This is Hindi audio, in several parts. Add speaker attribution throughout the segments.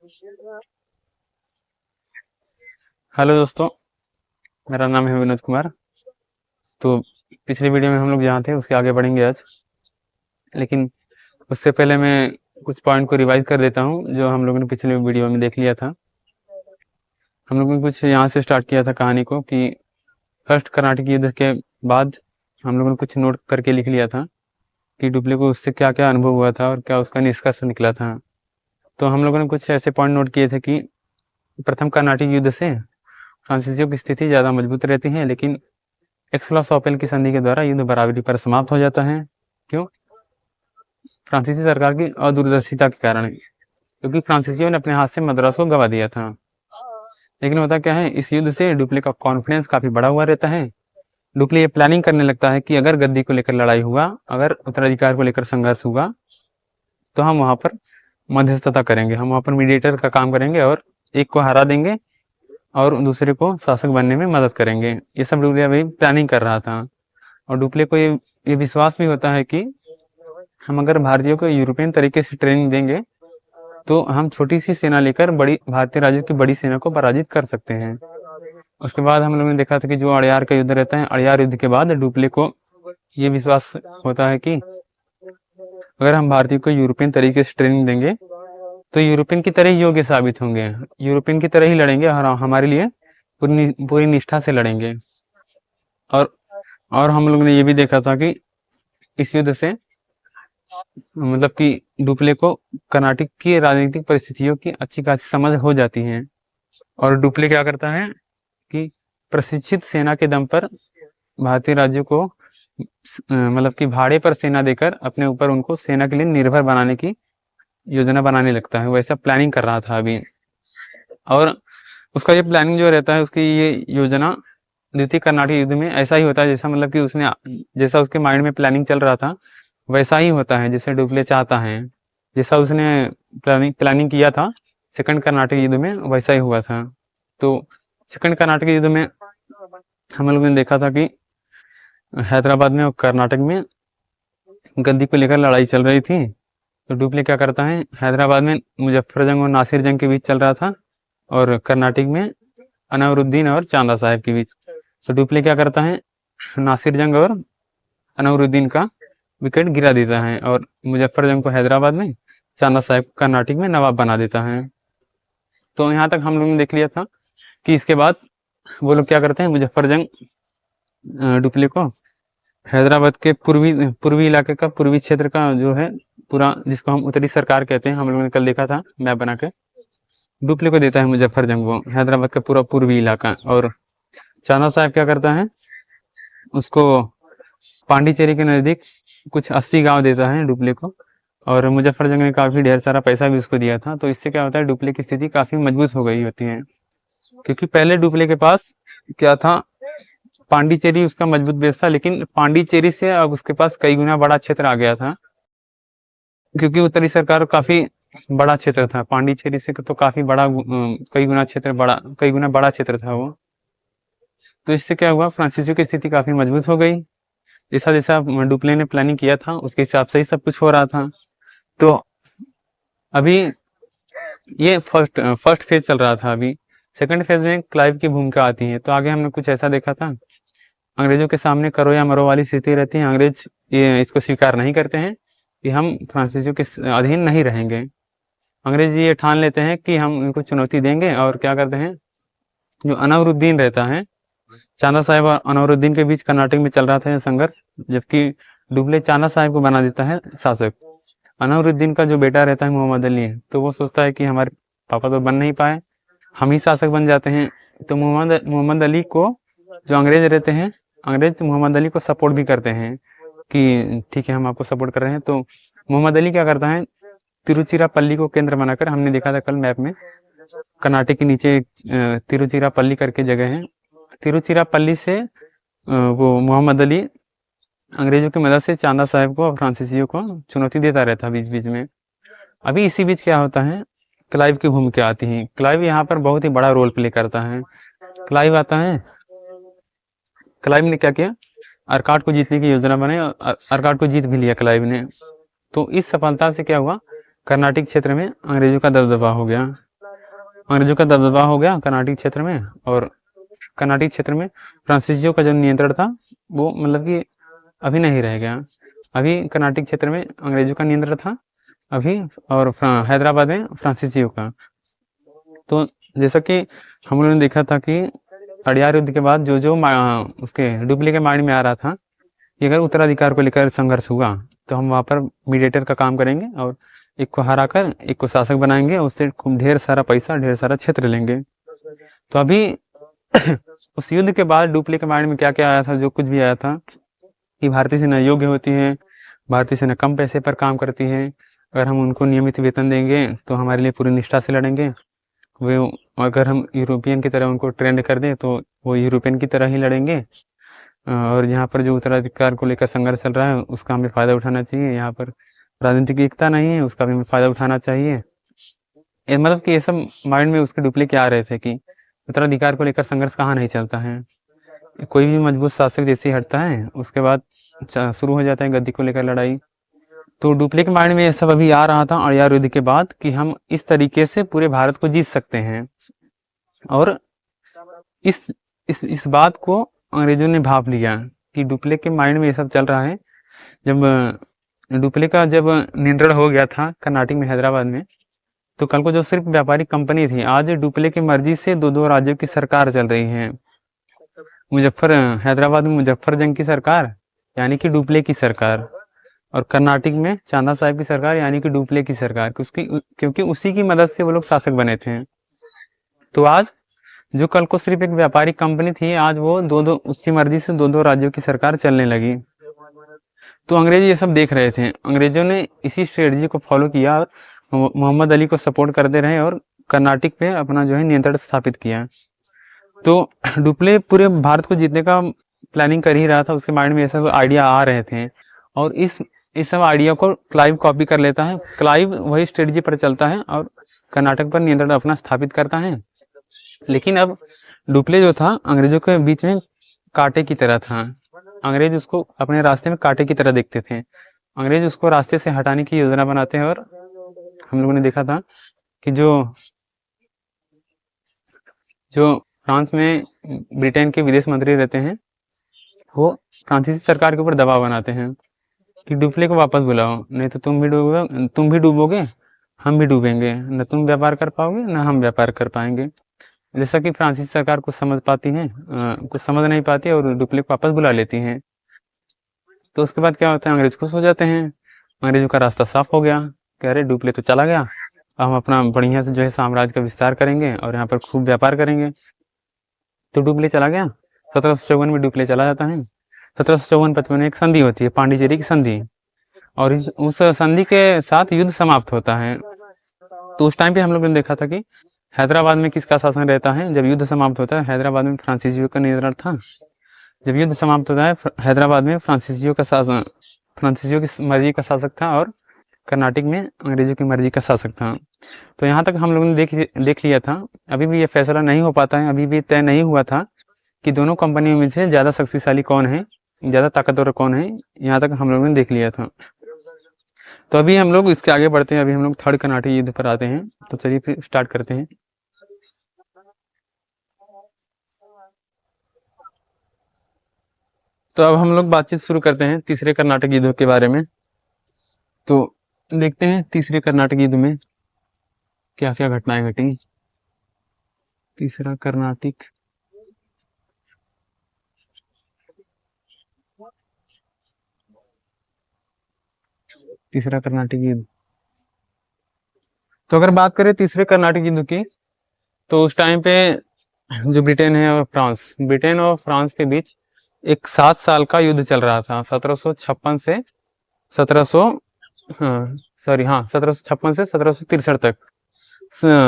Speaker 1: हेलो दोस्तों, मेरा नाम है विनोद कुमार। तो पिछली वीडियो में हम लोग जहाँ थे उसके आगे बढ़ेंगे आज, लेकिन उससे पहले मैं कुछ पॉइंट को रिवाइज कर देता हूँ जो हम लोगों ने पिछले वीडियो में देख लिया था। हम लोगों ने कुछ यहाँ से स्टार्ट किया था कहानी को कि फर्स्ट कर्नाटक युद्ध के बाद हम लोगों ने कुछ नोट करके लिख लिया था कि डुप्ले को उससे क्या क्या अनुभव हुआ था और क्या उसका निष्कर्ष निकला था। तो हम लोगों ने कुछ ऐसे पॉइंट नोट किए थे कि प्रथम कर्नाटक युद्ध से फ्रांसीसियों की स्थिति ज़्यादा मजबूत रहती है, लेकिन एक्सलॉस-ओपेल की संधि के द्वारा युद्ध बराबरी पर समाप्त हो जाता है। क्यों? फ्रांसीसी सरकार की अदूरदर्शिता के कारण, क्योंकि फ्रांसीसियों ने अपने हाथ से मद्रास को गवा दिया था। लेकिन होता क्या है, इस युद्ध से डुप्ले का कॉन्फिडेंस काफी बढ़ा हुआ रहता है। डुप्ले ये प्लानिंग करने लगता है कि अगर गद्दी को लेकर लड़ाई हुआ, अगर उत्तराधिकार को लेकर संघर्ष हुआ, तो हम वहां पर मध्यस्थता करेंगे, हम वहां पर मीडिएटर का काम करेंगे और एक को हरा देंगे और दूसरे को शासक बनने में मदद करेंगे। ये सब डुप्ले अभी प्लानिंग कर रहा था और डुप्ले को ये विश्वास भी होता है कि हम अगर भारतीयों को यूरोपियन तरीके से ट्रेनिंग देंगे तो हम छोटी सी सेना लेकर बड़ी भारतीय राज्यों की बड़ी सेना को पराजित कर सकते हैं। उसके बाद हम लोगों ने देखा था कि जो अड़यार का युद्ध रहता है, अड़यार युद्ध के बाद डुप्ले को ये विश्वास होता है कि अगर हम भारतीयों को यूरोपियन तरीके से ट्रेनिंग देंगे तो यूरोपियन की तरह ही योग्य साबित होंगे, यूरोपियन की तरह ही लड़ेंगे और हमारे लिए पूरी निष्ठा से लड़ेंगे। और हम लोगों ने ये भी देखा था कि इस युद्ध से मतलब कि डुप्ले को कर्नाटक की राजनीतिक परिस्थितियों की अच्छी खासी समझ हो जाती है और डुप्ले क्या करता है कि प्रशिक्षित सेना के दम पर भारतीय राज्यों को मतलब कि भाड़े पर सेना देकर अपने ऊपर उनको सेना के लिए निर्भर बनाने की योजना बनाने लगता है। वैसा प्लानिंग कर रहा था अभी, और उसका ये प्लानिंग जो रहता है, उसकी ये योजना द्वितीय कर्नाटक युद्ध में ऐसा ही होता है जैसा मतलब कि उसने जैसा उसके माइंड में प्लानिंग चल रहा था वैसा ही होता है, जैसे डुप्ले चाहता है, जैसा उसने प्लानिंग किया था सेकंड कर्नाटक युद्ध में वैसा ही हुआ था। तो सेकंड कर्नाटक युद्ध में हम लोगों ने देखा था कि हैदराबाद में और कर्नाटक में गद्दी को लेकर लड़ाई चल रही थी। तो डुप्ले क्या करता है, हैदराबाद में मुजफ्फर जंग और नासिर जंग के बीच चल रहा था और कर्नाटक में अनवरुद्दीन और चांदा साहब के बीच। तो डुप्ले क्या करता है, नासिर जंग और अनवरुद्दीन का विकेट गिरा देता है और मुजफ्फर जंग को हैदराबाद में, चांदा साहब को कर्नाटक में नवाब बना देता है। तो यहाँ तक हम लोगों ने देख लिया था कि इसके बाद वो लोग क्या करते हैं, मुजफ्फर जंग डुप्ले को हैदराबाद के पूर्वी इलाके का, पूर्वी क्षेत्र का जो है पूरा, जिसको हम उत्तरी सरकार कहते हैं, हम लोगों ने कल देखा था मैप बना के, डुप्ले को देता है मुजफ्फर जंग वो हैदराबाद का पूरा पूर्वी इलाका। और चांदा साहब क्या करता है, उसको पांडिचेरी के नजदीक कुछ 80 गांव देता है डुप्ले को, और मुजफ्फर जंग ने काफी ढेर सारा पैसा भी उसको दिया था। तो इससे क्या होता है, डुप्ले की स्थिति काफी मजबूत हो गई होती है, क्योंकि पहले डुप्ले के पास क्या था, पांडिचेरी उसका मजबूत बेस था, लेकिन पांडिचेरी से अब उसके पास कई गुना बड़ा क्षेत्र आ गया था, क्योंकि उत्तरी सरकार काफी बड़ा क्षेत्र था, पांडिचेरी से तो काफी बड़ा कई गुना बड़ा क्षेत्र था वो। तो इससे क्या हुआ, फ्रांसीसियों की स्थिति काफी मजबूत हो गई। जैसा जैसा डुप्ले ने प्लानिंग किया था उसके हिसाब से ही सब कुछ हो रहा था। तो अभी ये फर्स्ट फेज चल रहा था। अभी सेकंड फेज में क्लाइव की भूमिका आती है। तो आगे हमने कुछ ऐसा देखा था, अंग्रेजों के सामने करो या मरो वाली स्थिति रहती है। अंग्रेज ये इसको स्वीकार नहीं करते हैं कि हम फ्रांसीसियों के अधीन नहीं रहेंगे। अंग्रेज ये ठान लेते हैं कि हम इनको चुनौती देंगे, और क्या करते हैं, जो अनवरुद्दीन रहता है, चांदा साहब और अनवरुद्दीन के बीच कर्नाटक में चल रहा था संघर्ष, जबकि डुप्ले चांदा साहब को बना देता है शासक। अनवरुद्दीन का जो बेटा रहता है मोहम्मद अली है, तो वो सोचता है कि हमारे पापा तो बन नहीं पाए, हम ही शासक बन जाते हैं। तो मोहम्मद अली को, जो अंग्रेज रहते हैं, अंग्रेज मोहम्मद अली को सपोर्ट भी करते हैं कि ठीक है हम आपको सपोर्ट कर रहे हैं। तो मोहम्मद अली क्या करता है, तिरुचिरापल्ली को केंद्र बनाकर, हमने देखा था कल मैप में, कर्नाटक के नीचे तिरुचिरापल्ली करके जगह है, तिरुचिरापल्ली से वो मोहम्मद अली अंग्रेजों की मदद से चांदा साहब को और फ्रांसीसियों को चुनौती देता रहता बीच बीच में। अभी इसी बीच क्या होता है, क्लाइव की भूमिका आती है। क्लाइव यहाँ पर बहुत ही बड़ा रोल प्ले करता है। क्लाइव आता है, क्लाइव ने क्या किया, अर्काट को जीतने की योजना बनाई और अर्काट को जीत भी लिया क्लाइव ने। तो इस सफलता से क्या हुआ, कर्नाटक क्षेत्र में अंग्रेजों का दबदबा हो गया। अंग्रेजों का दबदबा हो गया कर्नाटक क्षेत्र में, और कर्नाटक क्षेत्र में फ्रांसीसियों का जो नियंत्रण था वो मतलब कि अभी नहीं रह गया। अभी कर्नाटक क्षेत्र में अंग्रेजों का नियंत्रण था अभी, और हैदराबाद में फ्रांसीसियों का। तो जैसा कि हम लोगों ने देखा था कि अड़ियार युद्ध के बाद जो उसके डुप्ली के माइंड में आ रहा था कि अगर उत्तराधिकार को लेकर संघर्ष हुआ तो हम वहाँ पर मीडिएटर का काम करेंगे और एक को हराकर एक को शासक बनाएंगे, उससे खूब ढेर सारा पैसा, ढेर सारा क्षेत्र लेंगे। तो अभी उस युद्ध के बाद डुप्ली के माइंड में क्या क्या आया था, जो कुछ भी आया था कि भारतीय सेना योग्य होती है, भारतीय सेना कम पैसे पर काम करती है, अगर हम उनको नियमित वेतन देंगे तो हमारे लिए पूरी निष्ठा से लड़ेंगे, वे अगर हम यूरोपियन की तरह उनको ट्रेंड कर दें तो वो यूरोपियन की तरह ही लड़ेंगे। और यहाँ पर जो उत्तराधिकार को लेकर संघर्ष चल रहा है उसका हमें फ़ायदा उठाना चाहिए, यहाँ पर राजनीतिक एकता नहीं है उसका भी हमें फ़ायदा उठाना चाहिए। ये मतलब कि ये सब माइंड में उसके डुप्ली के आ रहे थे कि उत्तराधिकार को लेकर संघर्ष कहाँ नहीं चलता है, कोई भी मजबूत शासक जैसे ही हटता है उसके बाद शुरू हो जाता है गद्दी को लेकर लड़ाई। तो डुप्ली के माइंड में ये सब अभी आ रहा था अड़ियार युद्ध के बाद कि हम इस तरीके से पूरे भारत को जीत सकते हैं, और इस बात को अंग्रेजों ने भाप लिया कि डुप्ले के माइंड में ये सब चल रहा है। जब डुप्ले का जब नियंत्रण हो गया था कर्नाटक में, हैदराबाद में, तो कल को जो सिर्फ व्यापारिक कंपनी थी, आज डुप्ले की मर्जी से दो राज्यों की सरकार चल रही है। हैदराबाद में मुजफ्फर जंग की सरकार यानी कि डुप्ले की सरकार, और कर्नाटक में चांदा साहब की सरकार यानी कि डुप्ले की सरकार, क्योंकि उसी की मदद से वो लोग शासक बने थे। तो आज जो कल को सिर्फ एक व्यापारिक कंपनी थी, आज वो दो उसकी मर्जी से दो राज्यों की सरकार चलने लगी। तो अंग्रेज ये सब देख रहे थे, अंग्रेजों ने इसी स्ट्रेटजी को फॉलो किया और मोहम्मद अली को सपोर्ट करते रहे और कर्नाटक पे अपना जो है नियंत्रण स्थापित किया। तो डुप्ले पूरे भारत को जीतने का प्लानिंग कर ही रहा था, उसके माइंड में ये सब आइडिया आ रहे थे, और इस सब आइडिया को क्लाइव कॉपी कर लेता है। क्लाइव वही स्ट्रेटजी पर चलता है और कर्नाटक पर नियंत्रण अपना स्थापित करता है। लेकिन अब डुप्ले जो था अंग्रेजों के बीच में कांटे की तरह था, अंग्रेज उसको अपने रास्ते में कांटे की तरह देखते थे, अंग्रेज उसको रास्ते से हटाने की योजना बनाते हैं। और हम लोगों ने देखा था कि जो फ्रांस में ब्रिटेन के विदेश मंत्री रहते हैं वो फ्रांसीसी सरकार के ऊपर दबाव बनाते हैं कि डुप्ले को वापस बुलाओ, नहीं तो तुम भी डूबोगे, हम भी डूबेंगे, न तुम व्यापार कर पाओगे न हम व्यापार कर पाएंगे। जैसा कि फ्रांसीसी सरकार कुछ समझ पाती है, कुछ समझ नहीं पाती और डुप्ले को वापस बुला लेती हैं। तो उसके बाद क्या होता है, अंग्रेज खुश हो जाते हैं, अंग्रेजों का रास्ता साफ हो गया, कह रहे डुप्ले तो चला गया, अब हम अपना बढ़िया से जो है साम्राज्य का विस्तार करेंगे और यहाँ पर खूब व्यापार करेंगे। तो डुप्ले चला गया, 1754 में डुप्ले चला जाता है। 1754-55 में एक संधि होती है, पांडिचेरी की संधि, और उस संधि के साथ युद्ध समाप्त होता है। तो उस टाइम पे हम लोगों ने देखा था कि हैदराबाद में किसका शासन रहता है। जब युद्ध समाप्त होता है हैदराबाद में फ्रांसीसियों का नियंत्रण था। जब युद्ध समाप्त होता है हैदराबाद में फ्रांसीसियों की मर्जी का शासक था और कर्नाटक में अंग्रेजों की मर्जी का शासक था। तो यहाँ तक हम लोगों ने देख लिया था। अभी भी ये फैसला नहीं हो पाता है, अभी भी तय नहीं हुआ था कि दोनों कंपनियों में से ज़्यादा शक्तिशाली कौन है, ज़्यादा ताकतवर कौन है। यहाँ तक हम लोगों ने देख लिया था। तो अभी हम लोग इसके आगे बढ़ते हैं, अभी हम लोग थर्ड कर्नाटक युद्ध पर आते हैं। तो चलिए फिर स्टार्ट करते हैं। तो अब हम लोग बातचीत शुरू करते हैं तीसरे कर्नाटक युद्ध के बारे में। तो देखते हैं तीसरे कर्नाटक युद्ध में क्या क्या घटनाएं घटी। तीसरा कर्नाटक युद्ध। तो अगर बात करें तीसरे कर्नाटक युद्ध की, तो उस टाइम पे जो ब्रिटेन और फ्रांस के बीच एक 7 साल का युद्ध चल रहा था। 1756 से 1763 तक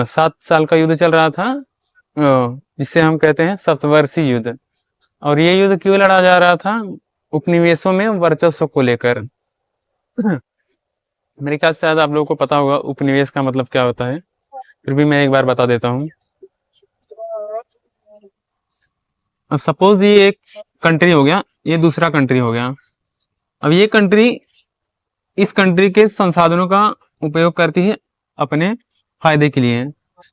Speaker 1: 7 साल का युद्ध चल रहा था, जिसे हम कहते हैं सप्तवर्षीय युद्ध। और ये युद्ध क्यों लड़ा जा रहा था? उपनिवेशों में वर्चस्व को लेकर। मेरे ख्याल से शायद आप लोगों को पता होगा उपनिवेश का मतलब क्या होता है, फिर भी मैं एक बार बता देता हूँ। अब सपोज ये एक कंट्री हो गया, ये दूसरा कंट्री हो गया। अब ये कंट्री इस कंट्री के संसाधनों का उपयोग करती है अपने फायदे के लिए।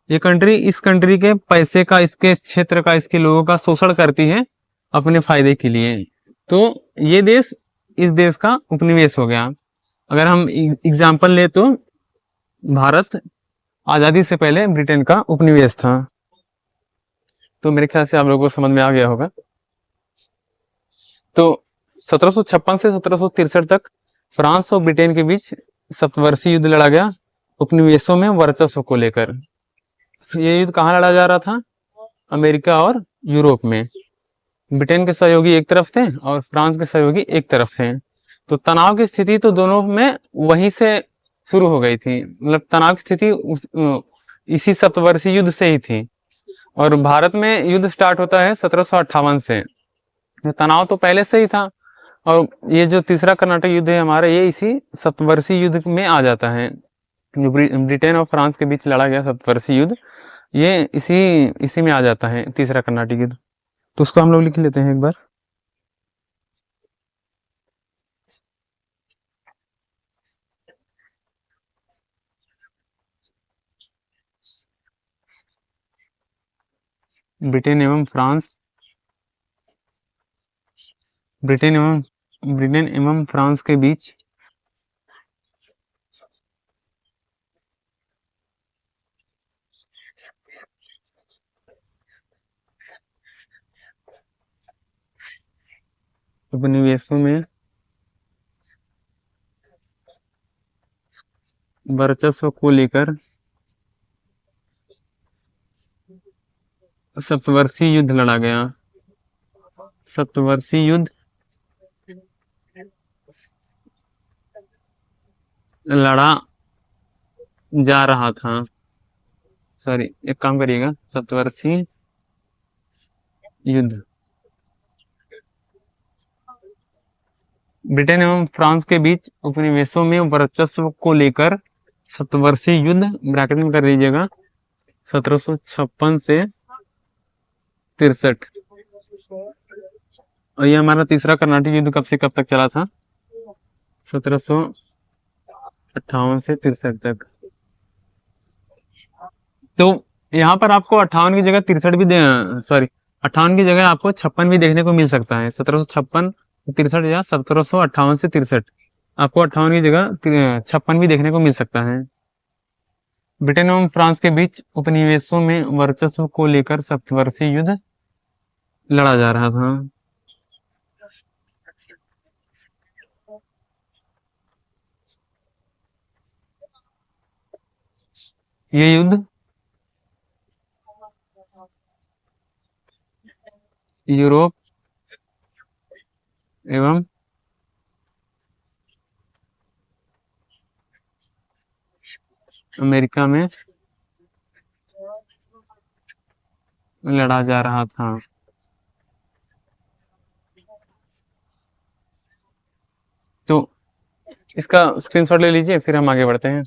Speaker 1: ये कंट्री इस कंट्री के पैसे का, इसके क्षेत्र का, इसके लोगों का शोषण करती है अपने फायदे के लिए। तो ये देश इस देश का उपनिवेश हो गया। अगर हम एग्जाम्पल ले तो भारत आजादी से पहले ब्रिटेन का उपनिवेश था। तो मेरे ख्याल से आप लोगों को समझ में आ गया होगा। तो 1756 से 1763 तक फ्रांस और ब्रिटेन के बीच सप्तवर्षीय युद्ध लड़ा गया उपनिवेशों में वर्चस्व को लेकर। ये युद्ध कहाँ लड़ा जा रहा था? अमेरिका और यूरोप में। ब्रिटेन के सहयोगी एक तरफ थे और फ्रांस के सहयोगी एक तरफ थे। तो तनाव की स्थिति तो दोनों में वहीं से शुरू हो गई थी, मतलब तनाव की स्थिति इसी सप्तवर्षीय युद्ध से ही थी। और भारत में युद्ध स्टार्ट होता है 1758 से। तो तनाव तो पहले से ही था। और ये जो तीसरा कर्नाटक युद्ध है हमारा, ये इसी सप्तवर्षीय युद्ध में आ जाता है। जो ब्रिटेन और फ्रांस के बीच लड़ा गया सप्तवर्षीय युद्ध, ये इसी में आ जाता है, तीसरा कर्नाटक युद्ध। तो उसको हम लोग लिख लेते हैं एक बार। ब्रिटेन एवं फ्रांस, ब्रिटेन एवं फ्रांस के बीच उपनिवेशों में वर्चस्व को लेकर सप्तवर्षीय युद्ध लड़ा गया। सप्तवर्षीय युद्ध लड़ा जा रहा था। सॉरी, एक काम करिएगा, सप्तवर्षीय युद्ध ब्रिटेन एवं फ्रांस के बीच उपनिवेशों में वर्चस्व को लेकर सप्तवर्षीय युद्ध, ब्रैकेट में कर लीजिएगा, 1756 से 63। और ये हमारा तीसरा कर्नाटक युद्ध कब से कब तक चला था? 1758 से 63 तक। तो यहाँ पर आपको 58 की जगह 63 भी सॉरी 58 की जगह आपको 56 भी देखने को मिल सकता है। 1756 63 या 1758 से 63, आपको 58 की जगह 56 भी देखने को मिल सकता है। ब्रिटेन एवं फ्रांस के बीच उपनिवेशों में वर्चस्व को लेकर सप्तवर्षीय युद्ध लड़ा जा रहा था। ये युद्ध यूरोप एवं अमेरिका में लड़ा जा रहा था। तो इसका स्क्रीनशॉट ले लीजिए, फिर हम आगे बढ़ते हैं।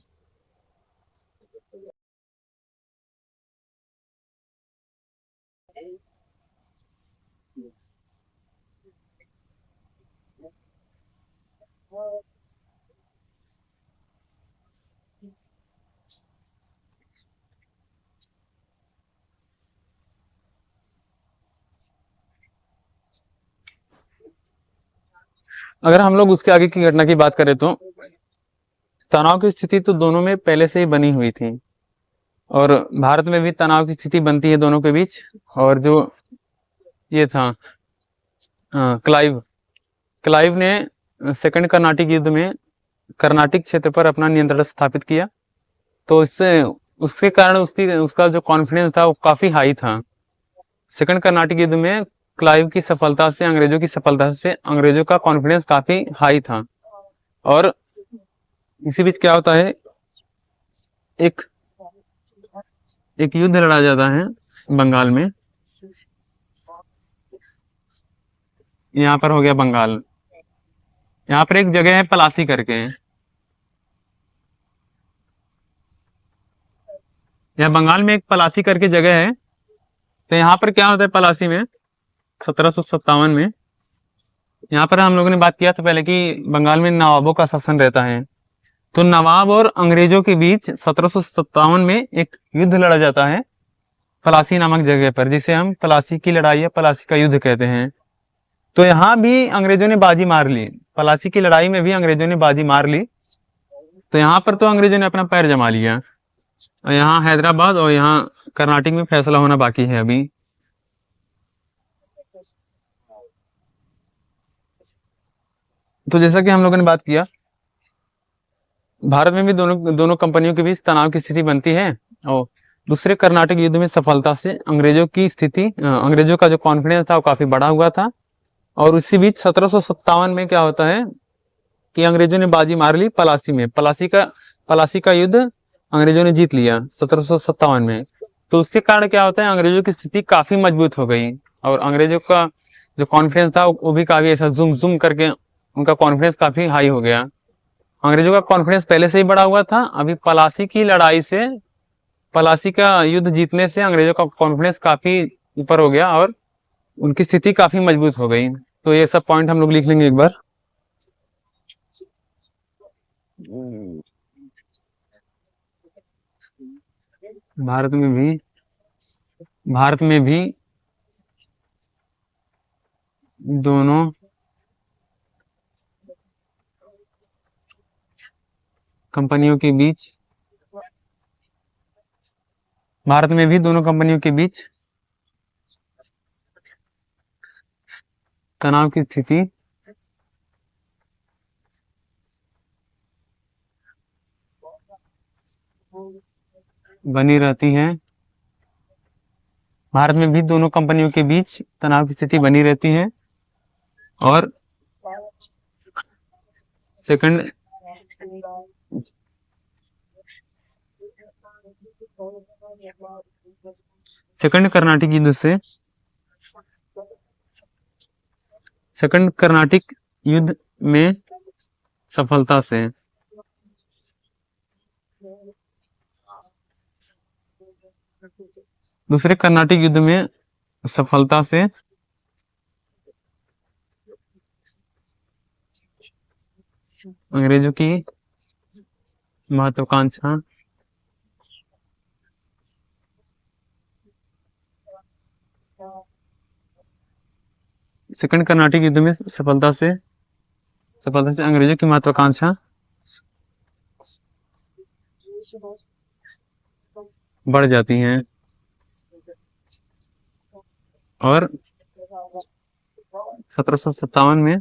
Speaker 1: अगर हम लोग उसके आगे की घटना की बात करें तो तनाव की स्थिति तो दोनों में पहले से ही बनी हुई थी, और भारत में भी तनाव की स्थिति बनती है दोनों के बीच। और जो ये था क्लाइव ने सेकंड कर्नाटिक युद्ध में कर्नाटिक क्षेत्र पर अपना नियंत्रण स्थापित किया। तो इससे उसके कारण उसका जो कॉन्फिडेंस था वो काफी हाई था। सेकंड कर्नाटिक युद्ध में क्लाइव की सफलता से, अंग्रेजों का कॉन्फिडेंस काफी हाई था। और इसी बीच क्या होता है, एक युद्ध लड़ा जाता है बंगाल में। यहाँ पर हो गया बंगाल। यहाँ पर एक जगह है पलासी करके, यहाँ बंगाल में एक पलासी करके जगह है। तो यहाँ पर क्या होता है पलासी में, 1757 में, यहाँ पर हम लोगों ने बात किया था पहले कि बंगाल में नवाबों का शासन रहता है। तो नवाब और अंग्रेजों के बीच 1757 में एक युद्ध लड़ा जाता है पलासी नामक जगह पर, जिसे हम पलासी की लड़ाई या पलासी का युद्ध कहते हैं। तो यहाँ भी अंग्रेजों ने बाजी मार ली, पलासी की लड़ाई में भी अंग्रेजों ने बाजी मार ली। तो यहाँ पर तो अंग्रेजों ने अपना पैर जमा लिया, और यहाँ हैदराबाद और यहाँ कर्नाटक में फैसला होना बाकी है अभी। तो जैसा कि हम लोगों ने बात किया, भारत में भी दोनों दोनों कंपनियों के बीच तनाव की स्थिति बनती है, और दूसरे कर्नाटक युद्ध में सफलता से अंग्रेजों की स्थिति, अंग्रेजों का जो कॉन्फिडेंस था वो काफी बढ़ा हुआ था। और उसी बीच 1757 में क्या होता है कि अंग्रेजों ने बाजी मार ली पलासी में, पलासी का युद्ध अंग्रेजों ने जीत लिया 1757 में। तो उसके कारण क्या होता है, अंग्रेजों की स्थिति काफी मजबूत हो गई, और अंग्रेजों का जो कॉन्फिडेंस था वो भी काफी ऐसा जुम जुम करके उनका कॉन्फिडेंस काफी हाई हो गया। अंग्रेजों का कॉन्फिडेंस पहले से ही बढ़ा हुआ था, अभी पलासी की लड़ाई से, पलासी का युद्ध जीतने से अंग्रेजों का कॉन्फिडेंस काफी ऊपर हो गया और उनकी स्थिति काफी मजबूत हो गई। तो ये सब पॉइंट हम लोग लिख लेंगे एक बार। भारत में भी दोनों कंपनियों के बीच तनाव की स्थिति बनी रहती है। भारत में भी दोनों कंपनियों के बीच तनाव की स्थिति बनी रहती है। और सेकंड कर्नाटक युद्ध से, सेकंड कर्नाटक युद्ध में सफलता से दूसरे कर्नाटक युद्ध में सफलता से अंग्रेजों की महत्वाकांक्षा सेकंड कर्नाटक युद्ध में सफलता से अंग्रेजों की महत्वाकांक्षा बढ़ जाती हैं, और 1757 में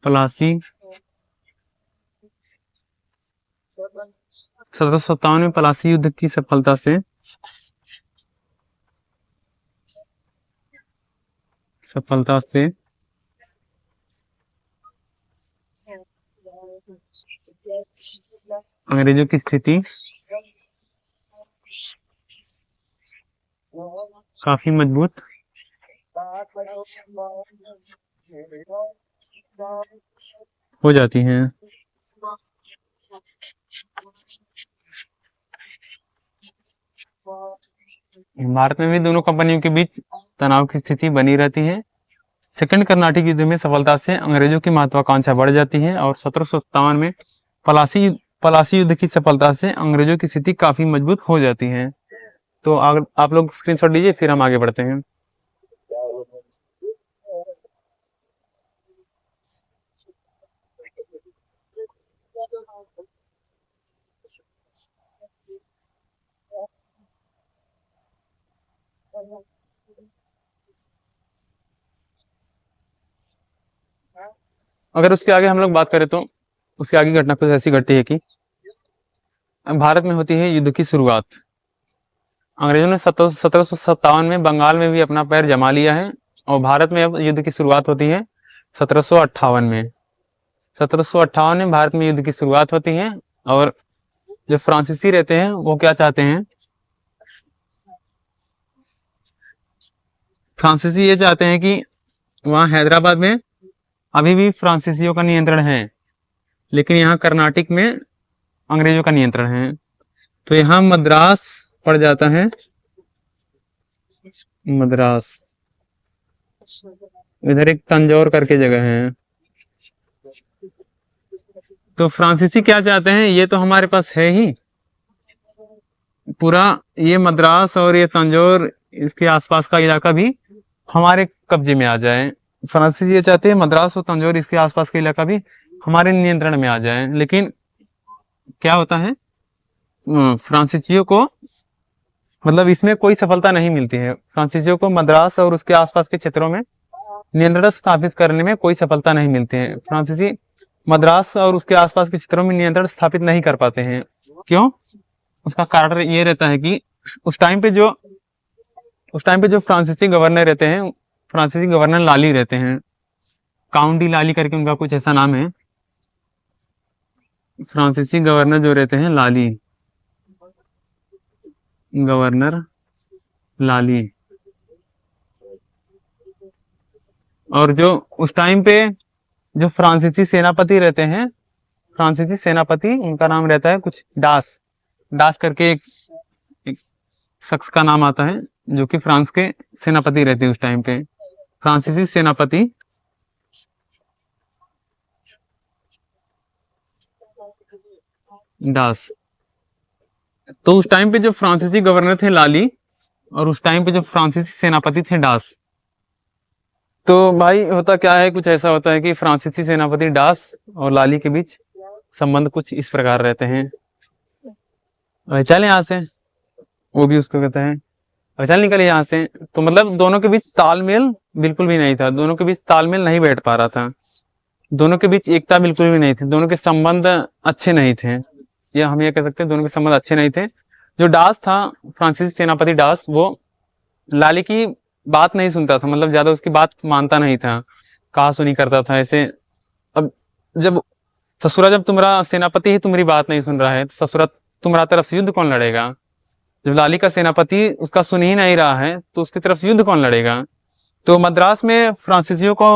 Speaker 1: पलासी 1757 में पलासी युद्ध की सफलता से अंग्रेजों की स्थिति काफी मजबूत हो जाती हैं। भारत में भी दोनों कंपनियों के बीच तनाव की स्थिति बनी रहती है। सेकंड कर्नाटक युद्ध में सफलता से अंग्रेजों की महत्वाकांक्षा बढ़ जाती है, और 1757 में पलासी युद्ध की सफलता से अंग्रेजों की स्थिति काफी मजबूत हो जाती है। तो आप लोग स्क्रीनशॉट लीजिए, फिर हम आगे बढ़ते हैं। अगर उसके आगे हम लोग बात करें तो उसके आगे घटना कुछ ऐसी घटती है कि भारत में होती है युद्ध की शुरुआत। अंग्रेजों ने 1757 में बंगाल में भी अपना पैर जमा लिया है, और भारत में अब युद्ध की शुरुआत होती है 1758 में। 1758 में भारत में युद्ध की शुरुआत होती है, और जो फ्रांसीसी रहते हैं वो क्या चाहते हैं, फ्रांसीसी ये चाहते हैं कि वहां हैदराबाद में अभी भी फ्रांसीसियों का नियंत्रण है, लेकिन यहाँ कर्नाटक में अंग्रेजों का नियंत्रण है। तो यहाँ मद्रास पड़ जाता है, मद्रास इधर एक तंजौर करके जगह है। तो फ्रांसीसी क्या चाहते हैं, ये तो हमारे पास है ही पूरा, ये मद्रास और ये तंजौर इसके आसपास का इलाका भी हमारे कब्जे में आ जाए। फ्रांसीसी ये चाहते हैं मद्रास और तंजौर इसके आसपास का इलाका भी हमारे नियंत्रण में आ जाए। लेकिन क्या होता है, फ्रांसीसियों को मतलब इसमें कोई सफलता नहीं मिलती है। फ्रांसीसियों को मद्रास और उसके आसपास के क्षेत्रों में नियंत्रण स्थापित करने में कोई सफलता नहीं मिलती है। फ्रांसीसी मद्रास और उसके आसपास के क्षेत्रों में नियंत्रण स्थापित नहीं कर पाते हैं। क्यों? उसका कारण ये रहता है कि उस टाइम पे जो फ्रांसीसी गवर्नर रहते हैं, फ्रांसीसी गवर्नर लाली रहते हैं, काउंट डी लाली करके उनका कुछ ऐसा नाम है। फ्रांसीसी गवर्नर जो रहते हैं लाली, गवर्नर लाली, और जो उस टाइम पे जो फ्रांसीसी सेनापति रहते हैं, फ्रांसीसी सेनापति उनका नाम रहता है कुछ डास, डास करके एक शख्स का नाम आता है जो कि फ्रांस के सेनापति रहते हैं उस टाइम पे। फ्रांसीसी सेनापति डास। तो उस टाइम पे जो फ्रांसीसी गवर्नर थे लाली, और उस टाइम पे जो फ्रांसीसी सेनापति थे डास। तो भाई होता क्या है, कुछ ऐसा होता है कि फ्रांसीसी सेनापति डास और लाली के बीच संबंध कुछ इस प्रकार रहते हैं। चले यहाँ से, वो भी उसको कहते हैं चल निकले यहाँ से। तो मतलब दोनों के बीच तालमेल बिल्कुल भी नहीं था, दोनों के बीच तालमेल नहीं बैठ पा रहा था, दोनों के बीच एकता बिल्कुल भी नहीं थी, दोनों के संबंध अच्छे नहीं थे। या हम ये कह सकते हैं दोनों के संबंध अच्छे नहीं थे। जो डास था, फ्रांसीसी सेनापति डास, वो लाली की बात नहीं सुनता था, मतलब ज्यादा उसकी बात मानता नहीं था, कहा सुनी करता था ऐसे। अब जब ससुरा, जब तुम्हारा सेनापति ही तुम्हारी बात नहीं सुन रहा है तो ससुरा तुम्हारा तरफ से युद्ध कौन लड़ेगा? जब लाली का सेनापति उसका सुन ही नहीं रहा है तो उसकी तरफ से युद्ध कौन लड़ेगा? तो मद्रास में फ्रांसीसियों को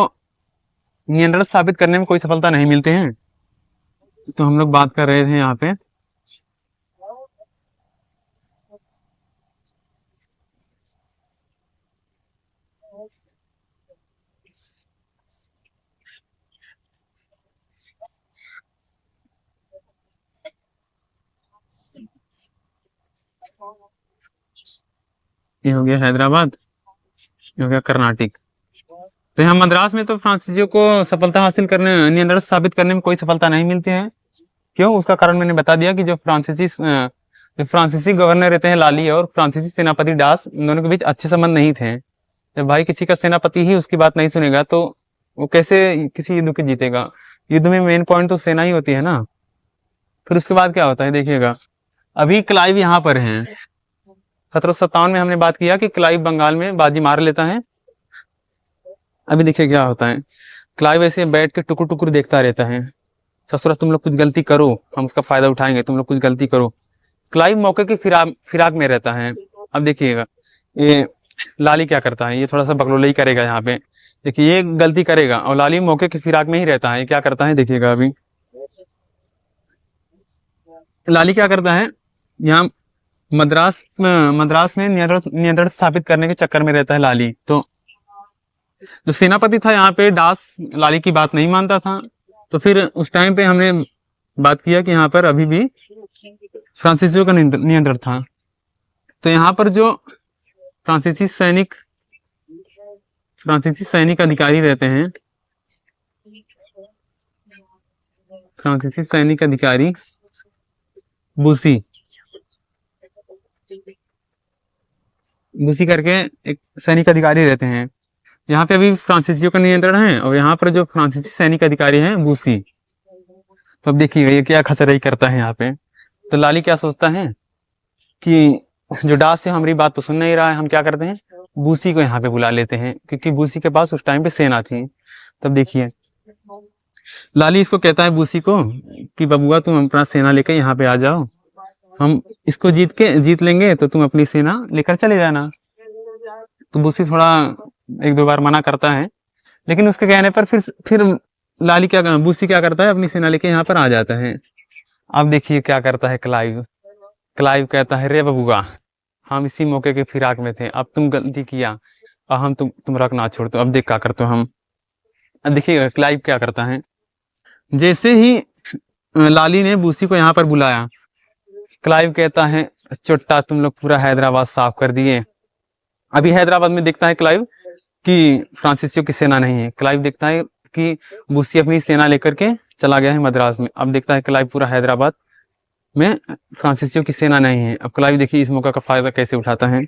Speaker 1: नियंत्रण स्थापित करने में कोई सफलता नहीं मिलते हैं। तो हम लोग बात कर रहे थे यहाँ पे, ये हो गया हैदराबाद, ये हो गया कर्नाटक। तो यहाँ मद्रास में तो फ्रांसीसियों को सफलता हासिल करने, नियंत्रण स्थापित करने में कोई सफलता नहीं मिलती है। क्यों? उसका कारण मैंने बता दिया कि जो फ्रांसीसी गवर्नर रहते हैं लाली और फ्रांसीसी सेनापति डास, उन दोनों के बीच अच्छे संबंध नहीं थे। जब भाई किसी का सेनापति ही उसकी बात नहीं सुनेगा तो वो कैसे किसी युद्ध को जीतेगा? युद्ध में मेन पॉइंट तो सेना ही होती है ना। फिर उसके बाद क्या होता है देखिएगा, अभी क्लाइव यहाँ पर है। 1757 में हमने बात किया कि क्लाइव बंगाल में बाजी मार लेता है। अभी देखिए क्या होता है, क्लाइव ऐसे बैठ के टुकुर टुकुर देखता रहता है, ससुरा तुम लोग कुछ गलती करो, हम उसका फायदा उठाएंगे, तुम लोग कुछ गलती करो। क्लाइव मौके की फिराक में रहता है। अब देखिएगा ये लाली क्या करता है, ये थोड़ा सा बकलोले ही करेगा यहाँ पे। देखिए ये गलती करेगा और लाली मौके की फिराक में ही रहता है। क्या करता है देखिएगा, अभी लाली क्या करता है, यहाँ मद्रास में नियंत्रण स्थापित करने के चक्कर में रहता है लाली। तो जो सेनापति था यहाँ पे डास, लाली की बात नहीं मानता था। तो फिर उस टाइम पे हमने बात किया कि यहाँ पर अभी भी फ्रांसीसियों का नियंत्रण था। तो यहाँ पर जो फ्रांसीसी सैनिक अधिकारी रहते हैं, फ्रांसीसी सैनिक अधिकारी बूसी करके एक सैनिक अधिकारी रहते हैं। यहाँ पे अभी फ्रांसीसियों का नियंत्रण है और यहाँ पर जो फ्रांसीसी सैनिक अधिकारी हैं बूसी। तो अब देखिए ये क्या खचराई करता है यहाँ पे। तो लाली क्या सोचता है कि जो डास है हमारी बात तो सुन नहीं रहा है, हम क्या करते हैं बूसी को यहाँ पे बुला लेते हैं, क्योंकि बूसी के पास उस टाइम पे सेना थी। तब देखिए लाली इसको कहता है बूसी को कि बबुआ तुम अपना सेना लेकर यहाँ पे आ जाओ, हम इसको जीत लेंगे तो तुम अपनी सेना लेकर चले जाना। तो बूसी थोड़ा एक दो बार मना करता है, लेकिन उसके कहने पर फिर बूसी क्या करता है, अपनी सेना लेके यहाँ पर आ जाता है। अब देखिए क्या करता है क्लाइव कहता है रे बबुआ, हम इसी मौके के फिराक में थे, अब तुम गलती किया और हम तुम रख ना छोड़, तो अब देख क्या करते हो हम। अब देखिएगा क्लाइव क्या करता है। जैसे ही लाली ने बूसी को यहाँ पर बुलाया, क्लाइव कहता है चुट्टा तुम लोग पूरा हैदराबाद साफ कर दिए। अभी हैदराबाद में देखता है क्लाइव कि फ्रांसीसियों की सेना नहीं है। क्लाइव देखता है कि बूसी अपनी सेना लेकर के चला गया है मद्रास में। अब देखता है क्लाइव पूरा हैदराबाद में फ्रांसीसियों की सेना नहीं है। अब क्लाइव देखिए इस मौका का फायदा कैसे उठाता है।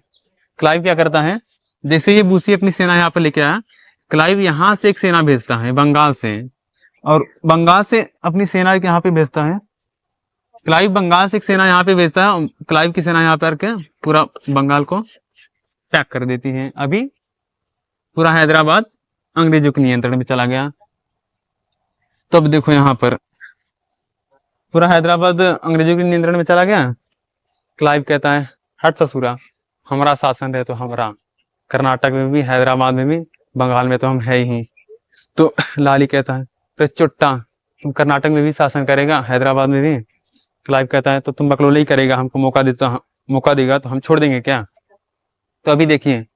Speaker 1: क्लाइव क्या करता है, जैसे ही बूसी अपनी सेना यहाँ पर लेके आया, क्लाइव यहाँ से एक सेना भेजता है बंगाल से, और बंगाल से अपनी सेना यहाँ पे भेजता है। क्लाइव बंगाल से एक सेना यहाँ पे भेजता है। क्लाइव की सेना यहाँ पे आके पूरा बंगाल को पैक कर देती है। अभी पूरा हैदराबाद अंग्रेजों के नियंत्रण में चला गया। तो अब देखो यहाँ पर पूरा हैदराबाद अंग्रेजों के नियंत्रण में चला गया। क्लाइव कहता है हट ससुरा, हमारा शासन रहे तो हमारा, कर्नाटक में भी, हैदराबाद में भी, बंगाल में तो हम है ही। तो लाली कहता है तो चुट्टा तुम कर्नाटक में भी शासन करेगा, हैदराबाद में भी। क्लाइव कहता है तो तुम बकलोल ही करेगा, हमको मौका देगा तो हम छोड़ देंगे क्या। तो अभी देखिए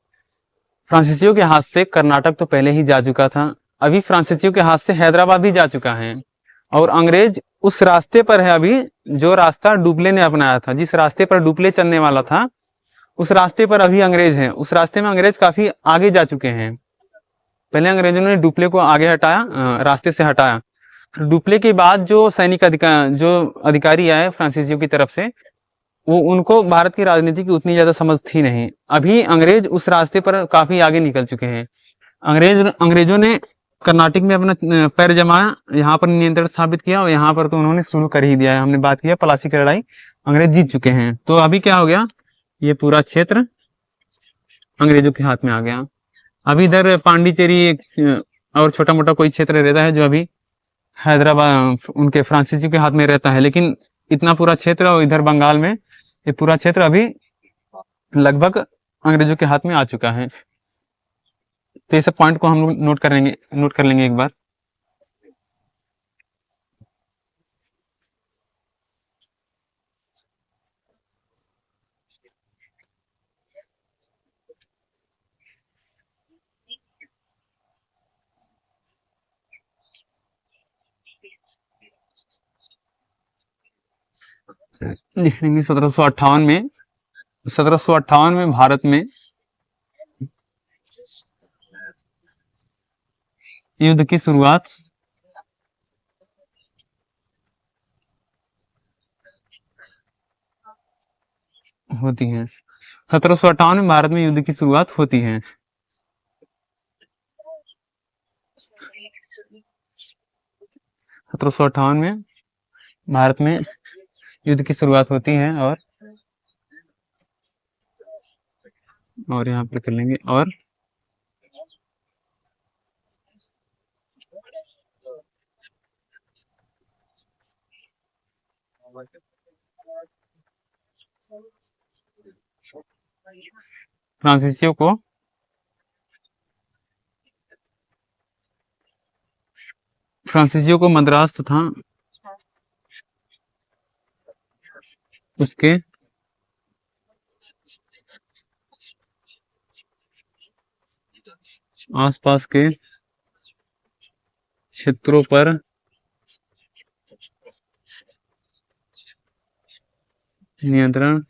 Speaker 1: फ्रांसीसियों के हाथ से कर्नाटक तो पहले ही जा चुका था, अभी फ्रांसीसियों के हाथ से हैदराबाद भी जा चुका है, और अंग्रेज उस रास्ते पर है अभी जो रास्ता डुप्ले ने अपनाया था। जिस रास्ते पर डुप्ले चलने वाला था उस रास्ते पर अभी अंग्रेज हैं। उस रास्ते में अंग्रेज काफी आगे जा चुके हैं। पहले अंग्रेजों ने डुप्ले को आगे हटाया, रास्ते से हटाया। डुप्ले के बाद जो सैनिक अधिकारी आए फ्रांसीसियों की तरफ से, वो उनको भारत की राजनीति की उतनी ज्यादा समझ थी नहीं। अभी अंग्रेज उस रास्ते पर काफी आगे निकल चुके हैं। अंग्रेजों ने कर्नाटक में अपना पैर जमाया, यहाँ पर नियंत्रण स्थापित किया, और यहाँ पर तो उन्होंने शुरू कर ही दिया है। हमने बात किया पलासी की लड़ाई, अंग्रेज जीत चुके हैं। तो अभी क्या हो गया, ये पूरा क्षेत्र अंग्रेजों के हाथ में आ गया। अभी इधर पांडिचेरी और छोटा मोटा कोई क्षेत्र रहता है जो अभी हैदराबाद उनके फ्रांसीसी के हाथ में रहता है, लेकिन इतना पूरा क्षेत्र, और इधर बंगाल में ये पूरा क्षेत्र अभी लगभग अंग्रेजों के हाथ में आ चुका है। तो ये सब पॉइंट को हम लोग नोट कर लेंगे एक बार। लिख लेंगे 1758 में भारत में युद्ध की शुरुआत होती है। 1758 में भारत में युद्ध की शुरुआत होती है। 1758 में भारत में युद्ध की शुरुआत होती है, और यहाँ पर कर लेंगे। और फ्रांसीसियों को मद्रास तथा उसके आसपास के क्षेत्रों पर नियंत्रण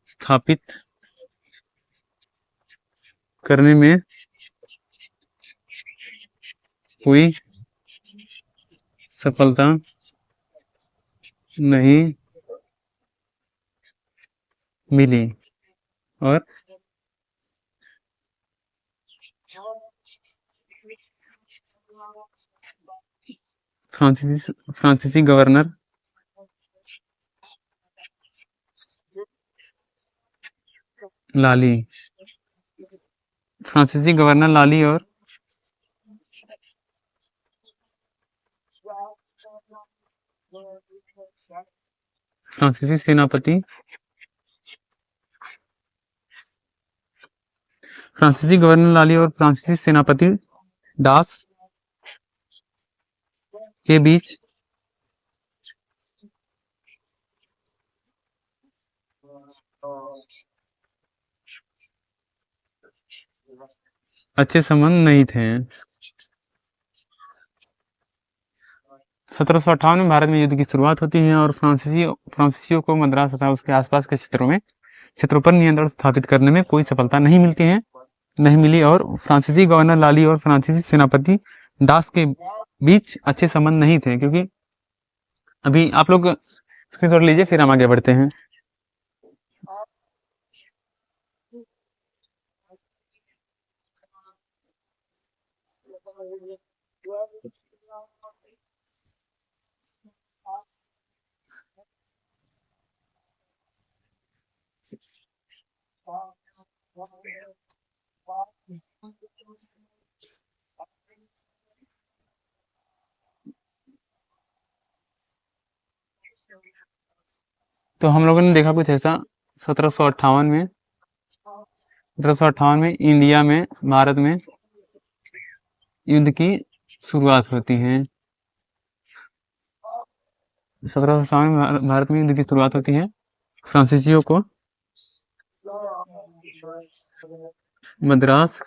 Speaker 1: स्थापित करने में कोई सफलता नहीं मिली, और फ्रांसीसी गवर्नर लाली और फ्रांसीसी सेनापति फ्रांसीसी गवर्नर लाली और फ्रांसीसी सेनापति डास के बीच अच्छे संबंध नहीं थे। 1758 में भारत में युद्ध की शुरुआत होती है और फ्रांसीसियों को मद्रास तथा उसके आसपास के क्षेत्रों पर नियंत्रण स्थापित करने में कोई सफलता नहीं मिली और फ्रांसीसी गवर्नर लाली और फ्रांसीसी सेनापति दास के बीच अच्छे संबंध नहीं थे, क्योंकि अभी आप लोग स्क्रीनशॉट लीजिए फिर हम आगे बढ़ते हैं। तो हम लोगों ने देखा कुछ ऐसा 1758 में 1758 में इंडिया में भारत में युद्ध की शुरुआत होती है। 1758 में भारत में युद्ध की शुरुआत होती है। फ्रांसीसियों को मद्रास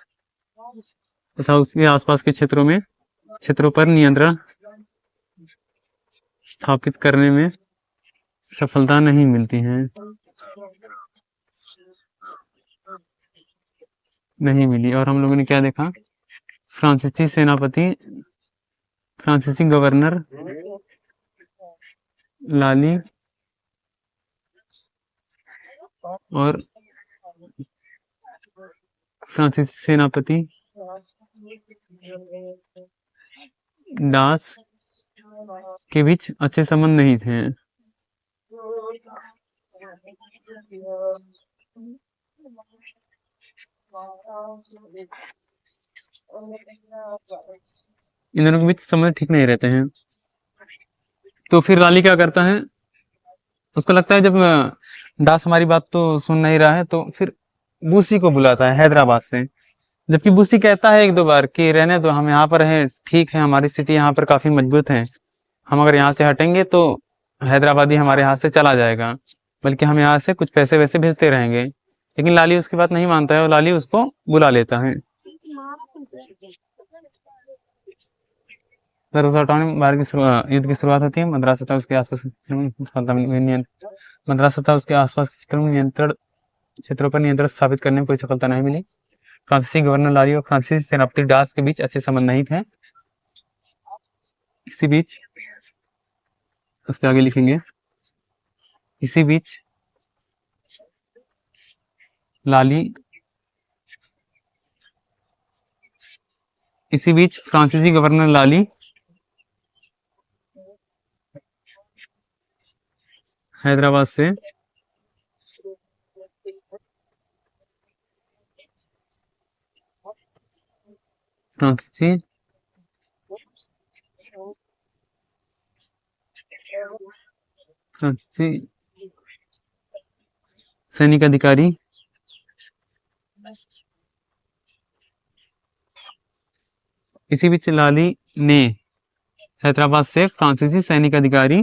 Speaker 1: तथा उसके आसपास के क्षेत्रों पर नियंत्रण स्थापित करने में सफलता नहीं मिलती है, नहीं मिली। और हम लोगों ने क्या देखा, फ्रांसीसी गवर्नर लाली और फ्रांसीसी सेनापति दास के बीच अच्छे संबंध नहीं थे। इन दोनों के बीच संबंध ठीक नहीं रहते हैं। तो फिर लाली क्या करता है, उसको लगता है जब दास हमारी बात तो सुन नहीं रहा है, तो फिर बूसी को बुलाता है हैदराबाद से। जबकि बूसी कहता है एक दो बार कि रहने दो, हम यहाँ पर हैं, ठीक है, हमारी स्थिति यहाँ पर काफी मजबूत है, हम अगर यहाँ से हटेंगे तो हैदराबादी हमारे हाथ से चला जाएगा, बल्कि हम यहाँ से कुछ पैसे वैसे भेजते रहेंगे। लेकिन लाली उसकी बात नहीं मानता है और लाली उसको बुला लेता है। 1758 में युद्ध की शुरुआत होती है। मद्रास तथा उसके आसपास के क्षेत्रों में क्षेत्रों पर नियंत्रण स्थापित करने में कोई सफलता नहीं मिली। फ्रांसीसी गवर्नर लारी और फ्रांसीसी सेनापति दास के बीच अच्छे संबंध नहीं थे। इसी बीच उसके आगे लिखेंगे, इसी बीच फ्रांसीसी गवर्नर लाली हैदराबाद से फ्रांसीसी सैनिक अधिकारी इसी बीच लाली ने हैदराबाद से फ्रांसीसी सैनिक अधिकारी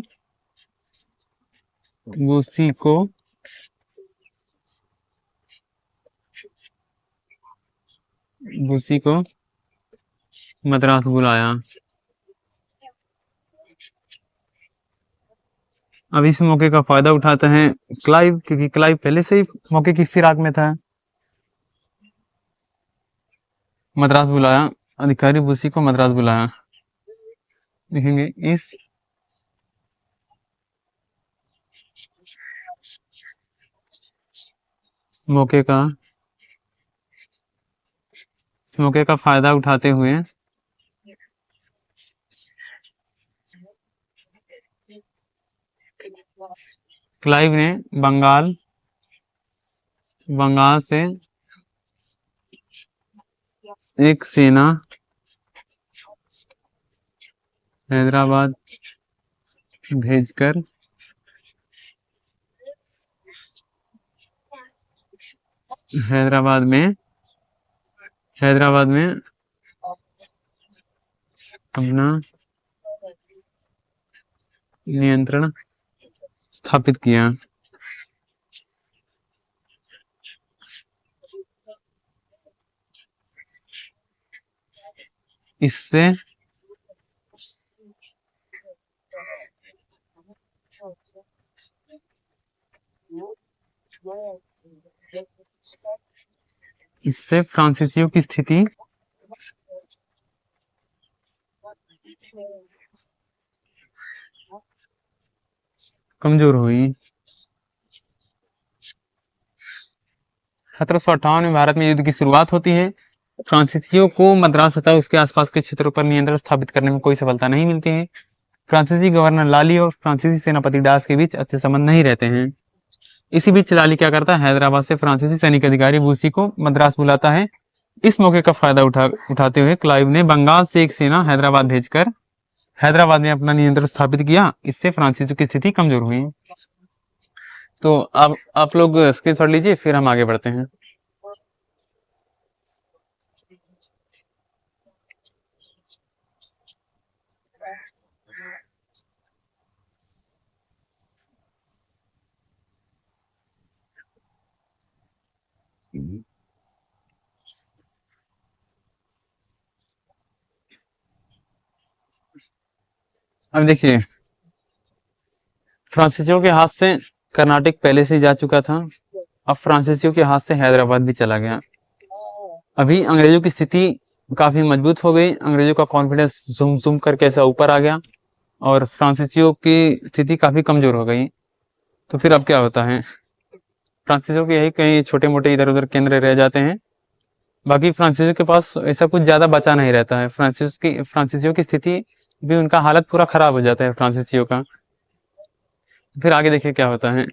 Speaker 1: बूसी को मद्रास बुलाया। अब इस मौके का फायदा उठाते हैं क्लाइव, क्योंकि क्लाइव पहले से ही मौके की फिराक में था। मद्रास बुलाया, अधिकारी बूसी को मद्रास बुलाया। देखेंगे इस मौके का फायदा उठाते हुए क्लाइव ने बंगाल से एक सेना हैदराबाद भेजकर हैदराबाद में अपना नियंत्रण स्थापित किया। इससे इससे फ्रांसीसियों की स्थिति कमजोर हुई। 1758 में भारत में युद्ध की शुरुआत होती है। फ्रांसीसियों को मद्रास तथा उसके आसपास के क्षेत्रों पर नियंत्रण स्थापित करने में कोई सफलता नहीं मिलती है। फ्रांसीसी गवर्नर लाली और फ्रांसीसी सेनापति डास के बीच अच्छे संबंध नहीं रहते हैं। इसी बीच लाली क्या करता है, हैदराबाद से फ्रांसीसी सैनिक अधिकारी बूसी को मद्रास बुलाता है। इस मौके का फायदा उठाते हुए क्लाइव ने बंगाल से एक सेना हैदराबाद भेजकर हैदराबाद में अपना नियंत्रण स्थापित किया। इससे फ्रांसीसियों की स्थिति कमजोर हुई। तो अब आप लोग स्क्रीनशॉट लीजिए, फिर हम आगे बढ़ते हैं। अब देखिए, फ्रांसीसियों के हाथ से कर्नाटक पहले से ही जा चुका था। अब फ्रांसीसियों के हाथ से हैदराबाद भी चला गया। अभी अंग्रेजों की स्थिति काफी मजबूत हो गई। अंग्रेजों का कॉन्फिडेंस झुम झुम करके ऐसा ऊपर आ गया और फ्रांसीसियों की स्थिति काफी कमजोर हो गई। तो फिर अब क्या होता है, फ्रांसीसियों के यही कई छोटे मोटे इधर उधर केंद्र रह जाते हैं। बाकी फ्रांसीसियों के पास ऐसा कुछ ज्यादा बचा नहीं रहता है। फ्रांसीसियों की स्थिति भी, उनका हालत पूरा खराब हो जाता है फ्रांसीसियों का। फिर आगे देखिए क्या होता है।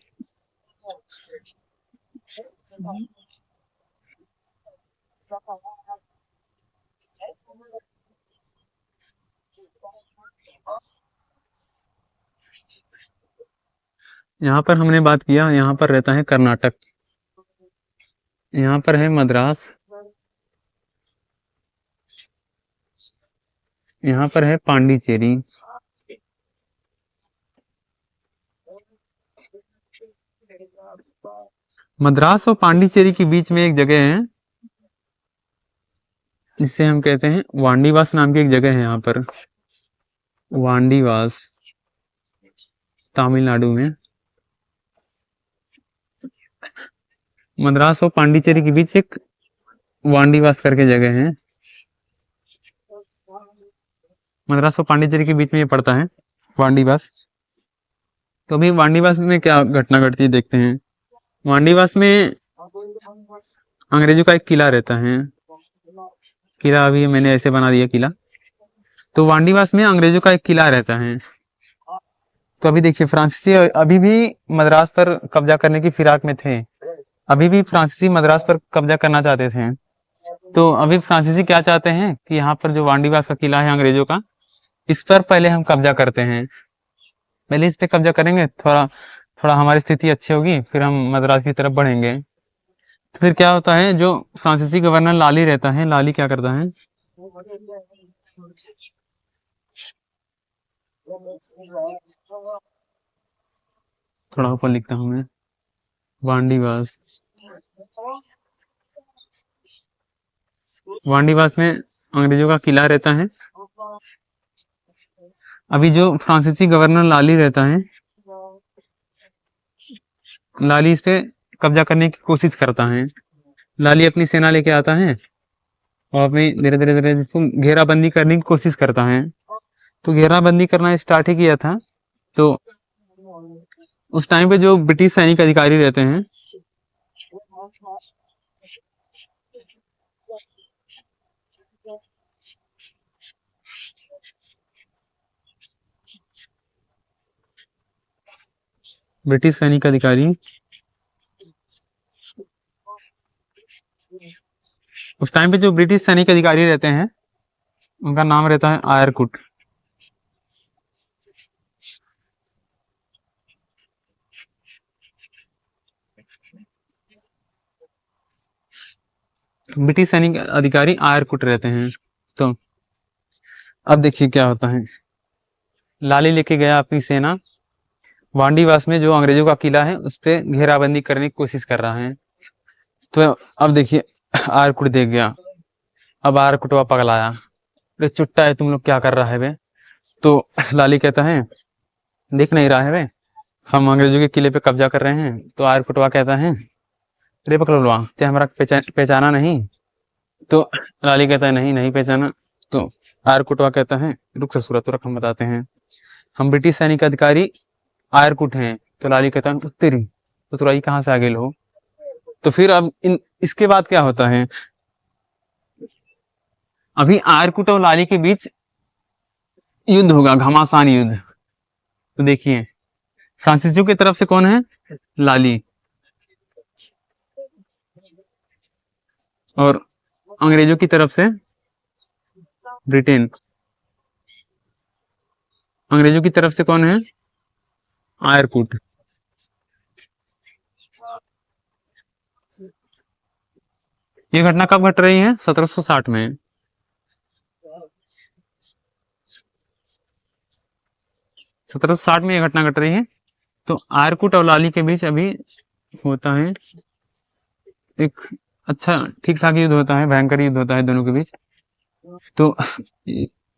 Speaker 1: यहाँ पर हमने बात किया, यहाँ पर रहता है कर्नाटक, यहाँ पर है मद्रास, यहाँ पर है पांडिचेरी। मद्रास और पांडिचेरी के बीच में एक जगह है, जिसे हम कहते हैं वांडीवास नाम की एक जगह है। यहाँ पर वांडीवास, तमिलनाडु में। मद्रास और पांडिचेरी के बीच एक वांडीवास करके जगह है। मद्रास और पांडिचेरी के बीच में ये पड़ता है वांडीवास। तो अभी वांडीवास में क्या घटना घटती है देखते हैं। वांडीवास में अंग्रेजों का एक किला रहता है। किला अभी मैंने ऐसे बना दिया किला। तो वांडीवास में अंग्रेजों का एक किला रहता है। तो अभी देखिए, फ्रांसीसी अभी भी मद्रास पर कब्जा करने की फिराक में थे। अभी भी फ्रांसीसी मद्रास पर कब्जा करना चाहते थे। तो अभी फ्रांसीसी क्या चाहते हैं कि यहाँ पर जो वांडीवास का किला है अंग्रेजों का, इस पर पहले हम कब्जा करते हैं। पहले इस पे कब्जा करेंगे, थोड़ा थोड़ा हमारी स्थिति अच्छी होगी, फिर हम मद्रास की तरफ बढ़ेंगे। तो फिर क्या होता है, जो फ्रांसीसी गवर्नर लाली रहता है, लाली क्या करता है, थोड़ा ऊपर लिखता हूं मैं, वांडीवास। वांडीवास में अंग्रेजों का किला रहता है। अभी जो फ्रांसीसी गवर्नर लाली रहता है, लाली इस पे कब्जा करने की कोशिश करता है। लाली अपनी सेना लेके आता है और अपनी धीरे धीरे धीरे जिसको घेराबंदी करने की कोशिश करता है। तो घेराबंदी करना स्टार्ट ही किया था। तो उस टाइम पे जो ब्रिटिश सैनिक अधिकारी रहते हैं, ब्रिटिश सैनिक अधिकारी, उस टाइम पे जो ब्रिटिश सैनिक अधिकारी रहते हैं, उनका नाम रहता है आयरकुट। ब्रिटिश सैनिक अधिकारी आयरकुट रहते हैं। तो अब देखिए क्या होता है, लाली लेके गया अपनी सेना वांडीवास में, जो अंग्रेजों का किला है उस पे घेराबंदी करने की कोशिश कर रहा है। तो अब देखिए, आयरकुट देख गया। अब आयरकुटवा पगलाया, "अरे चुट्टा है, तुम लोग क्या कर रहा है बे?" तो लाली कहता है, "दिख नहीं रहा है बे, हम अंग्रेजों के किले पे कब्जा कर रहे हैं।" तो आयर कुटवा कहता है, "रे बकलोलवा, ते हमारा पहचाना नहीं?" तो लाली कहता है, "नहीं नहीं पहचाना।" तो आयर कुटवा कहता है, "रुक ससुरा, तो रख हम बताते हैं, हम ब्रिटिश सैनिक अधिकारी आयरकुट हैं।" तो लाली कहता है, "उत्तरी ससुरा, ये कहाँ से आ गेल हो?" तो फिर अब इन इसके बाद क्या होता है, अभी आयरकुट और लाली के बीच युद्ध होगा, घमासान युद्ध। तो देखिए, फ्रांसीसियों की तरफ से कौन है, लाली, और अंग्रेजों की तरफ से ब्रिटेन। अंग्रेजों की तरफ से कौन है, आयरकुट। ये घटना कब घट रही है, 1760 में। 1760 में ये घटना घट रही है। तो आयरकुट और लाली के बीच अभी होता है एक अच्छा ठीक ठाक युद्ध होता है, भयंकर युद्ध होता है दोनों के बीच। तो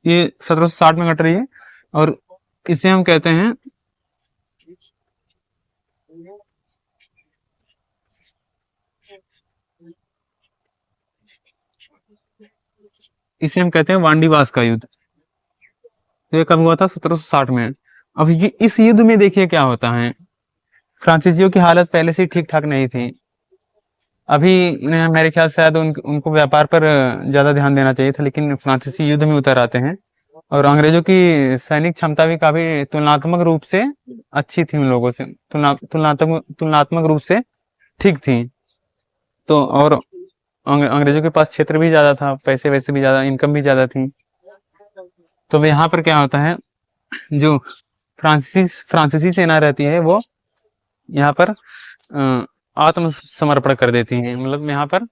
Speaker 1: ये 1760 में घट रही है, और इसे हम कहते हैं, वांडीवास का युद्ध। तो ये कब हुआ था, 1760 में। अब ये इस युद्ध में देखिए क्या होता है, फ्रांसीसियों की हालत पहले से ठीक ठाक नहीं थी। अभी मेरे ख्याल से शायद उनको व्यापार पर ज्यादा ध्यान देना चाहिए था, लेकिन फ्रांसीसी युद्ध में उतर आते हैं। और अंग्रेजों की सैनिक क्षमता भी काफी तुलनात्मक रूप से अच्छी थी, उन लोगों से तुलनात्मक रूप से ठीक थी। तो और अंग्रेजों के पास क्षेत्र भी ज्यादा था, पैसे वैसे भी ज्यादा, इनकम भी ज्यादा थी। तो अब यहाँ पर क्या होता है, जो फ्रांसीसी सेना रहती है, वो यहाँ पर आत्मसमर्पण कर देती है। मतलब यहाँ पर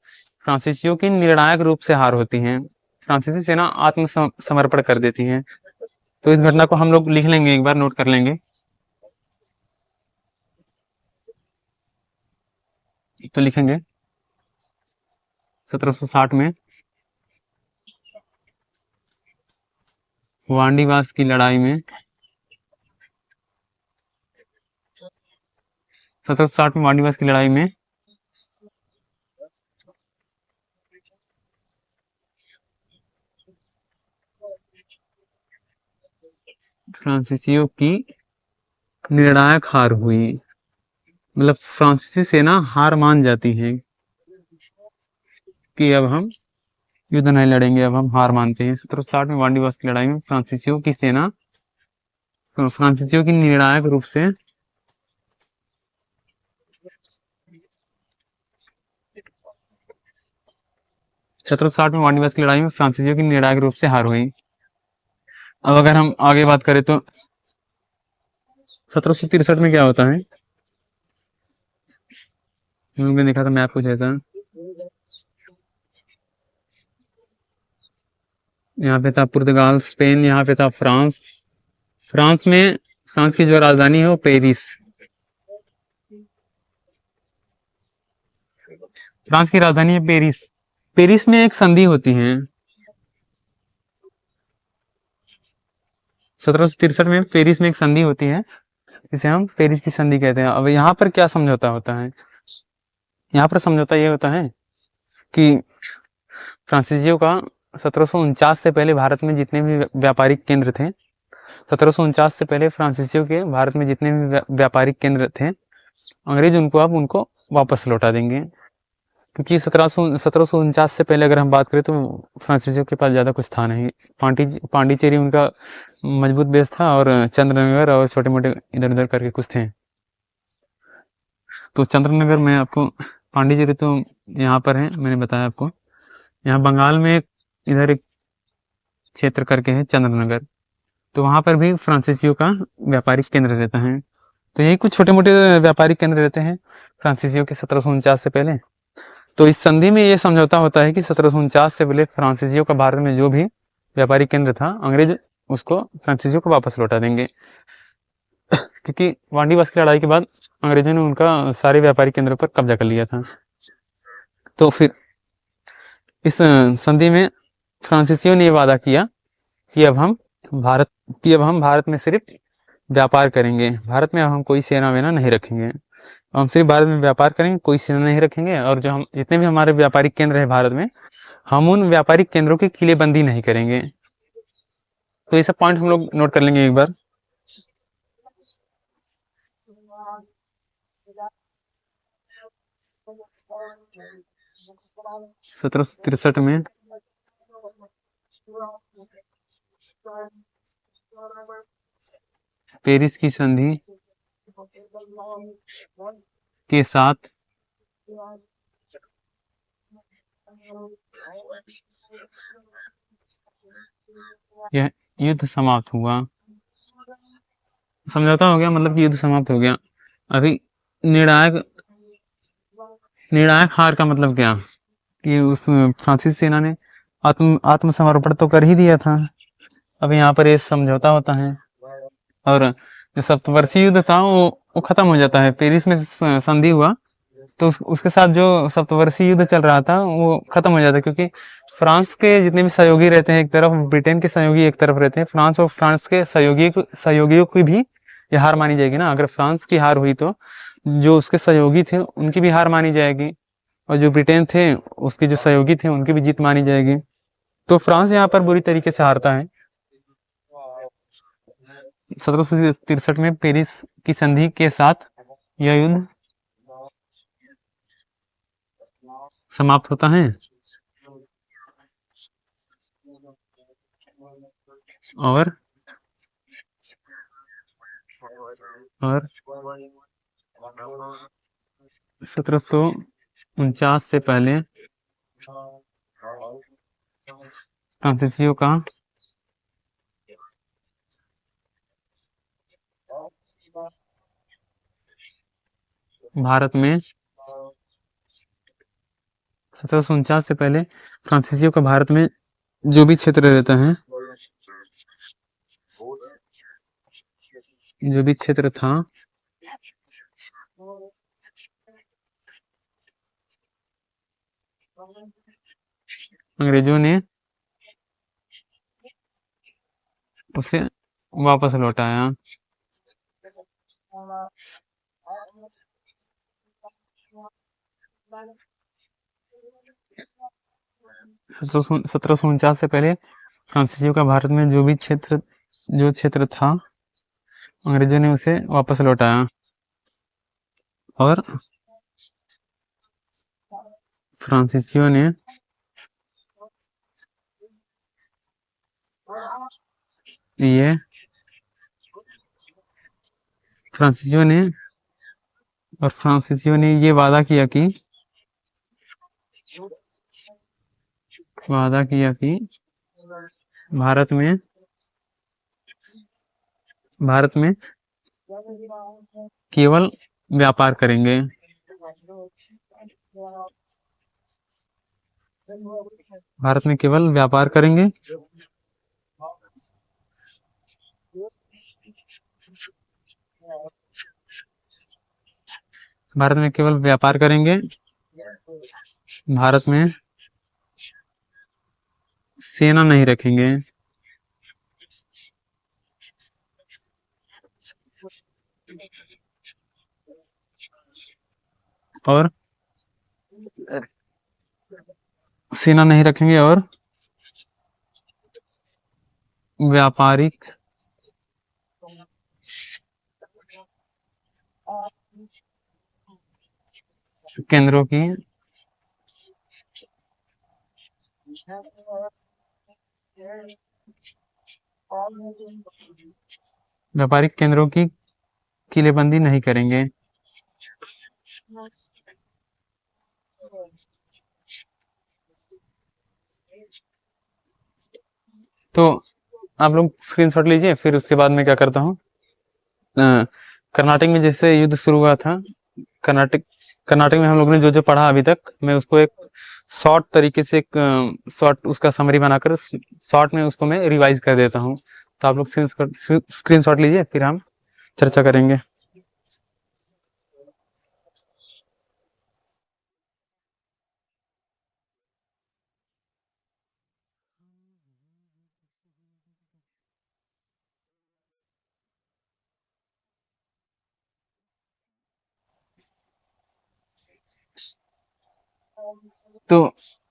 Speaker 1: फ्रांसीसियों की निर्णायक रूप से हार होती है, फ्रांसीसी सेना आत्मसमर्पण कर देती है। तो इस घटना को हम लोग लिख लेंगे, एक बार नोट कर लेंगे। तो लिखेंगे 1760 में वांडीवास की लड़ाई में, 1760 में वांडीवास की लड़ाई में फ्रांसीसियों की निर्णायक हार हुई। मतलब फ्रांसीसी सेना हार मान जाती है कि अब हम युद्ध नहीं लड़ेंगे, अब हम हार मानते हैं। 1760 में वांडीवास की लड़ाई में फ्रांसीसियों की सेना फ्रांसीसियों की निर्णायक रूप से 1760 में वांडीवास की लड़ाई में फ्रांसीसियों की निर्णायक रूप से हार हुई। अब अगर हम आगे बात करें तो 1763 में क्या होता है, हम लोगों ने देखा था मैप कुछ ऐसा। यहाँ पे था पुर्तगाल, स्पेन, यहाँ पे था फ्रांस। फ्रांस की जो राजधानी है वो पेरिस। फ्रांस की राजधानी है पेरिस। पेरिस में एक संधि होती है, 1763 में पेरिस में एक संधि होती है, जिसे हम पेरिस की संधि कहते हैं। अब यहाँ पर क्या समझौता होता है, यहाँ पर समझौता ये होता है कि फ्रांसीसियों का 1749 से पहले भारत में जितने भी व्यापारिक केंद्र थे, 1749 से पहले फ्रांसीसियों के भारत में जितने भी व्यापारिक केंद्र थे, अंग्रेज उनको वापस लौटा देंगे। क्योंकि 1749 से पहले अगर हम बात करें तो फ्रांसीसियों के पास ज्यादा कुछ था नहीं। पांडिचेरी उनका मजबूत बेस था, और चंद्रनगर और छोटे मोटे इधर उधर करके कुछ थे। तो चंद्रनगर में आपको, पांडिचेरी तो यहाँ पर है, मैंने बताया आपको। यहाँ बंगाल में इधर एक क्षेत्र करके है चंद्रनगर, तो वहां पर भी फ्रांसीसियों का व्यापारिक केंद्र रहता है। तो यही कुछ छोटे मोटे व्यापारिक केंद्र रहते हैं फ्रांसीसियों के 1749 से पहले। तो इस संधि में ये समझौता होता है कि 1749 से पहले फ्रांसीसियों का भारत में जो भी व्यापारिक केंद्र था, अंग्रेज उसको फ्रांसीसियों को वापस लौटा देंगे। क्योंकि वांडीवास की लड़ाई के बाद अंग्रेजों ने उनका सारे व्यापारिक केंद्रों पर कब्जा कर लिया था। तो फिर इस संधि में फ्रांसीसियों ने ये वादा किया कि अब हम भारत भारत में सिर्फ व्यापार करेंगे। भारत में अब हम कोई सेना वेना नहीं रखेंगे। हम सिर्फ भारत में व्यापार करेंगे, कोई सेना नहीं रखेंगे, और जो हम जितने भी हमारे व्यापारिक केंद्र है भारत में, हम उन व्यापारिक केंद्रों की किलेबंदी नहीं करेंगे। तो ये सब पॉइंट हम लोग नोट कर लेंगे एक बार। 1763 में पेरिस की संधि के साथ यह युद्ध समाप्त हुआ। समझौता हो गया, मतलब कि युद्ध समाप्त हो गया। अभी निर्णायक निर्णायक हार का मतलब क्या, कि उस फ्रांसीसी सेना ने आत्मसमर्पण तो कर ही दिया था। अब यहाँ पर ये समझौता होता है, और जो सप्तवर्षीय युद्ध था वो खत्म हो जाता है। पेरिस में संधि हुआ, तो उसके साथ जो सप्तवर्षीय युद्ध चल रहा था वो खत्म हो जाता है, क्योंकि फ्रांस के जितने भी सहयोगी रहते हैं एक तरफ, ब्रिटेन के सहयोगी एक तरफ रहते हैं, फ्रांस और फ्रांस के सहयोगियों की भी ये हार मानी जाएगी ना। अगर फ्रांस की हार हुई तो जो उसके सहयोगी थे उनकी भी हार मानी जाएगी, और जो ब्रिटेन थे उसके जो सहयोगी थे उनकी भी जीत मानी जाएगी। तो फ्रांस यहाँ पर बुरी तरीके से हारता है। 1763 में पेरिस की संधि के साथ यह युद्ध समाप्त होता है, और 1749 से पहले फ्रांसीसियों का भारत में 1749 से पहले फ्रांसीसियों का भारत में जो भी क्षेत्र रहता है, जो भी क्षेत्र था, अंग्रेजों ने उसे वापस लौटाया। 1749 से पहले फ्रांसीसियों का भारत में जो क्षेत्र था, अंग्रेजों ने उसे वापस लौटाया, और फ्रांसीसियों ने ये फ्रांसीसियों ने फ्रांसीसियों ने ये वादा किया कि भारत में केवल व्यापार करेंगे। भारत में केवल व्यापार करेंगे, भारत में केवल व्यापार करेंगे, भारत में सेना नहीं रखेंगे, और और व्यापारिक केंद्रों की व्यापारिक केंद्रों की किलेबंदी नहीं करेंगे। तो आप लोग स्क्रीनशॉट लीजिए, फिर उसके बाद मैं क्या करता हूँ। कर्नाटक में जैसे युद्ध शुरू हुआ था, कर्नाटक कर्नाटक में हम लोगों ने जो जो पढ़ा अभी तक, मैं उसको एक शॉर्ट तरीके से, एक शॉर्ट उसका समरी बनाकर शॉर्ट में उसको मैं रिवाइज कर देता हूँ। तो आप लोग स्क्रीनशॉट लीजिए, फिर हम चर्चा करेंगे। तो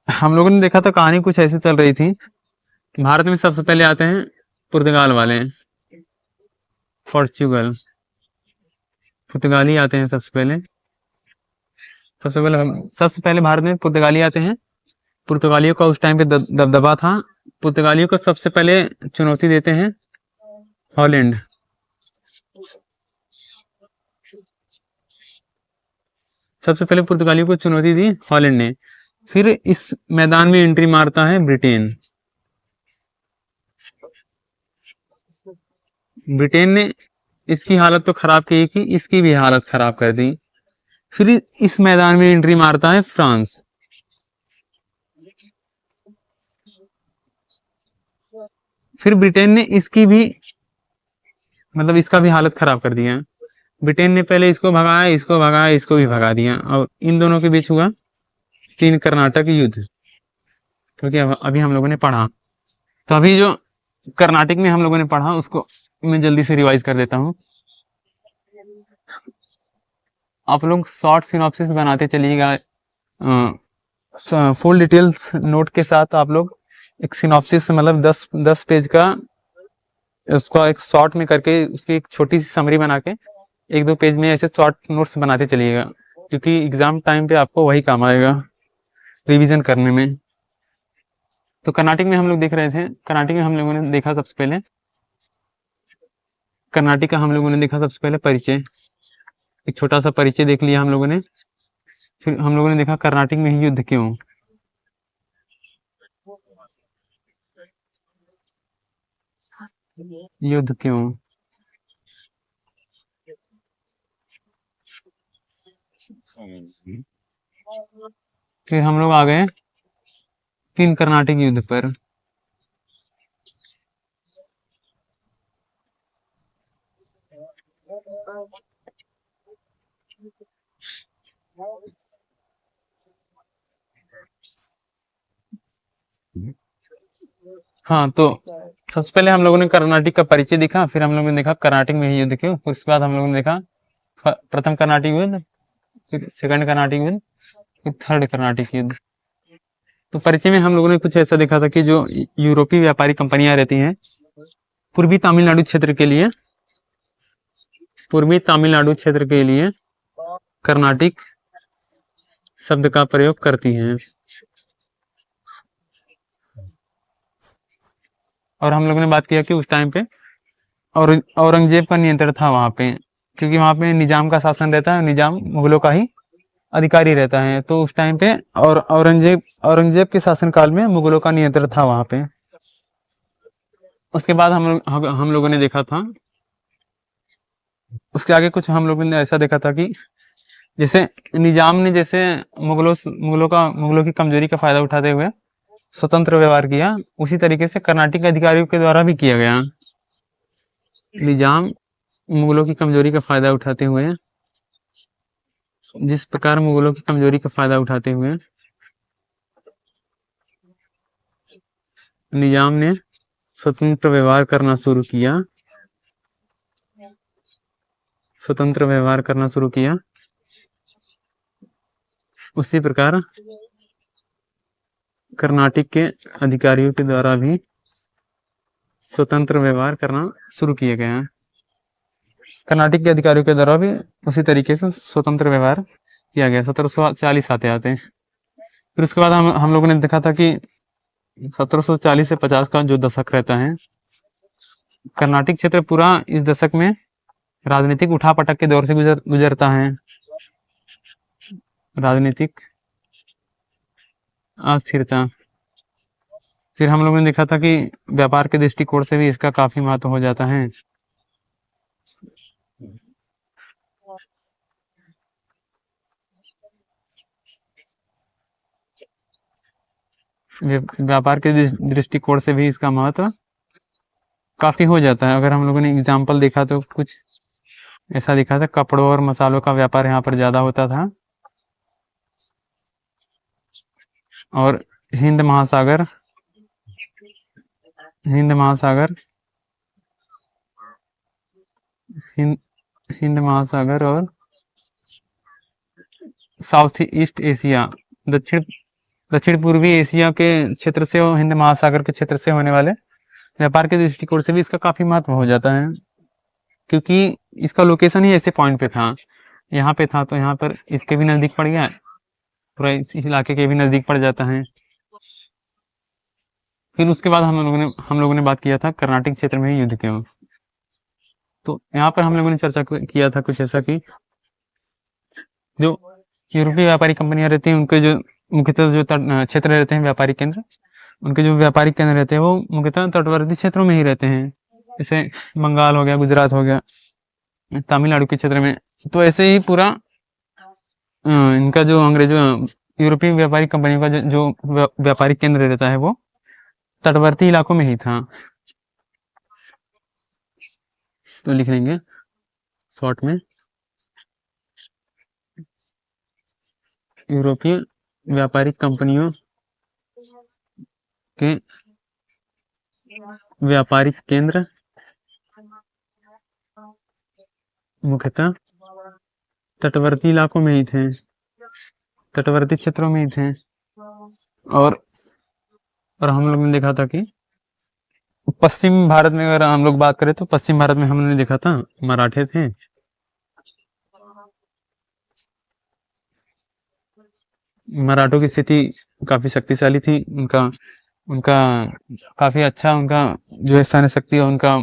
Speaker 1: हम लोगों ने देखा था कहानी कुछ ऐसी चल रही थी। भारत में सबसे पहले आते हैं पुर्तगाल वाले, पोर्चुगल, पुर्तगाली आते हैं सबसे पहले। सबसे पहले भारत में पुर्तगाली आते हैं। पुर्तगालियों का उस टाइम पे दबदबा था। पुर्तगालियों को सबसे पहले चुनौती देते हैं हॉलैंड। सबसे पहले पुर्तगालियों को चुनौती दी हॉलैंड ने। फिर इस मैदान में एंट्री मारता है ब्रिटेन। ब्रिटेन ने इसकी हालत तो खराब की कि इसकी भी हालत खराब कर दी। फिर इस मैदान में एंट्री मारता है फ्रांस। फिर ब्रिटेन ने इसकी भी मतलब इसका भी हालत खराब कर दिया। ब्रिटेन ने पहले इसको भगाया, इसको भगाया, इसको भी भगा दिया, और इन दोनों के बीच हुआ तीन कर्नाटक युद्ध, क्योंकि अभी हम लोगों ने पढ़ा। तो अभी जो कर्नाटक में हम लोगों ने पढ़ा उसको मैं जल्दी से रिवाइज कर देता हूँ। आप लोग शॉर्ट सिनॉप्सिस बनाते चलिएगा, फुल डिटेल्स नोट के साथ। आप लोग एक सिनॉप्सिस मतलब 10 पेज का उसका एक शॉर्ट में करके उसकी एक छोटी सी समरी बना के 1-2 पेज में ऐसे शॉर्ट नोट्स बनाते चलिएगा, क्योंकि एग्जाम टाइम पे आपको वही काम आएगा रिवीजन करने में। तो कर्नाटक में हम लोग देख रहे थे, कर्नाटक में हम लोगों ने देखा सबसे पहले, कर्नाटक का हम लोगों ने देखा सबसे पहले परिचय, एक छोटा सा परिचय देख लिया हम लोगों ने। फिर हम लोगों ने देखा कर्नाटक में ही युद्ध क्यों, युद्ध क्यों। फिर हम लोग आ गए 3 कर्नाटक युद्ध पर। हाँ, तो सबसे पहले हम लोगों ने कर्नाटक का परिचय देखा, फिर हम लोगों ने देखा कर्नाटक में ही युद्ध क्यों, उसके बाद हम लोगों ने देखा प्रथम कर्नाटक युद्ध, फिर सेकंड कर्नाटक युद्ध, फिर थर्ड कर्नाटक युद्ध। तो परिचय में हम लोगों ने कुछ ऐसा देखा था कि जो यूरोपीय व्यापारी कंपनियां रहती हैं पूर्वी तमिलनाडु क्षेत्र के लिए, पूर्वी तमिलनाडु क्षेत्र के लिए कर्नाटक शब्द का प्रयोग करती हैं। और हम लोगों ने बात किया कि उस टाइम पे और औरंगजेब का नियंत्रण था वहां पे, क्योंकि वहां पे निजाम का शासन रहता है, निजाम मुगलों का ही अधिकारी रहता है। तो उस टाइम पे और औरंगजेब के शासनकाल में मुगलों का नियंत्रण था वहां पे। उसके बाद हम लोगों ने देखा था, उसके आगे कुछ हम लोगों ने ऐसा देखा था कि जैसे निजाम ने जैसे मुगलों की कमजोरी का फायदा उठाते हुए स्वतंत्र व्यवहार किया, उसी तरीके से कर्नाटक अधिकारियों के द्वारा भी किया गया। निजाम मुगलों की कमजोरी का फायदा उठाते हुए, जिस प्रकार मुगलों की कमजोरी का फायदा उठाते हुए निजाम ने स्वतंत्र व्यवहार करना शुरू किया, स्वतंत्र व्यवहार करना शुरू किया, उसी प्रकार कर्नाटक के अधिकारियों के द्वारा भी स्वतंत्र व्यवहार करना शुरू किए गए हैं। कर्नाटक के अधिकारियों के द्वारा भी उसी तरीके से स्वतंत्र व्यवहार किया गया। 1740 आते आते हैं। फिर उसके बाद हम लोगों ने देखा था कि 1740 से 50 का जो दशक रहता है, कर्नाटक क्षेत्र पूरा इस दशक में राजनीतिक उठापटक के दौर से गुजरता है। राजनीतिक अस्थिरता। फिर हम लोगों ने देखा था कि व्यापार के दृष्टिकोण से भी इसका काफी महत्व हो जाता है। व्यापार के दृष्टिकोण से भी इसका महत्व काफी हो जाता है। अगर हम लोगों ने एग्जाम्पल देखा तो कुछ ऐसा दिखा था, कपड़ों और मसालों का व्यापार यहाँ पर ज्यादा होता था, और हिंद महासागर, हिंद महासागर, हिंद हिंद महासागर और साउथ ईस्ट एशिया, दक्षिण दक्षिण पूर्वी एशिया के क्षेत्र से और हिंद महासागर के क्षेत्र से होने वाले व्यापार के दृष्टिकोण से भी इसका काफी महत्व हो जाता है, क्योंकि इसका लोकेशन ही ऐसे पॉइंट पे था, यहाँ पे था, तो यहाँ पर इसके भी नजदीक पड़ गया, पूरा इस इलाके के भी नजदीक पड़ जाता है। फिर उसके बाद हम लोगों ने बात किया था कर्नाटक क्षेत्र में ही युद्ध क्यों। तो यहाँ पर हम लोगों ने चर्चा किया था कुछ ऐसा कि जो यूरोपीय व्यापारिक कंपनियां रहती हैं, उनके जो मुख्यतः जो क्षेत्र रहते हैं व्यापारिक केंद्र, उनके जो व्यापारिक केंद्र रहते हैं वो मुख्यतः तटवर्ती क्षेत्रों में ही रहते हैं, जैसे बंगाल हो गया, गुजरात हो गया, तमिलनाडु के क्षेत्र में। तो ऐसे ही पूरा इनका जो अंग्रेजों यूरोपीय व्यापारिक कंपनियों का जो व्यापारिक केंद्र रहता है वो तटवर्ती इलाकों में ही था। तो लिख लेंगे शॉर्ट में, यूरोपीय व्यापारिक कंपनियों के व्यापारिक केंद्र मुख्यतः तटवर्ती इलाकों में ही थे, तटवर्ती क्षेत्रों में ही थे। और हम लोग ने देखा था कि पश्चिम भारत में अगर हम लोग बात करें तो पश्चिम भारत में हमने देखा था मराठे थे, मराठों की स्थिति काफी शक्तिशाली थी, उनका उनका काफी अच्छा, उनका जो है सैन्य शक्ति और उनका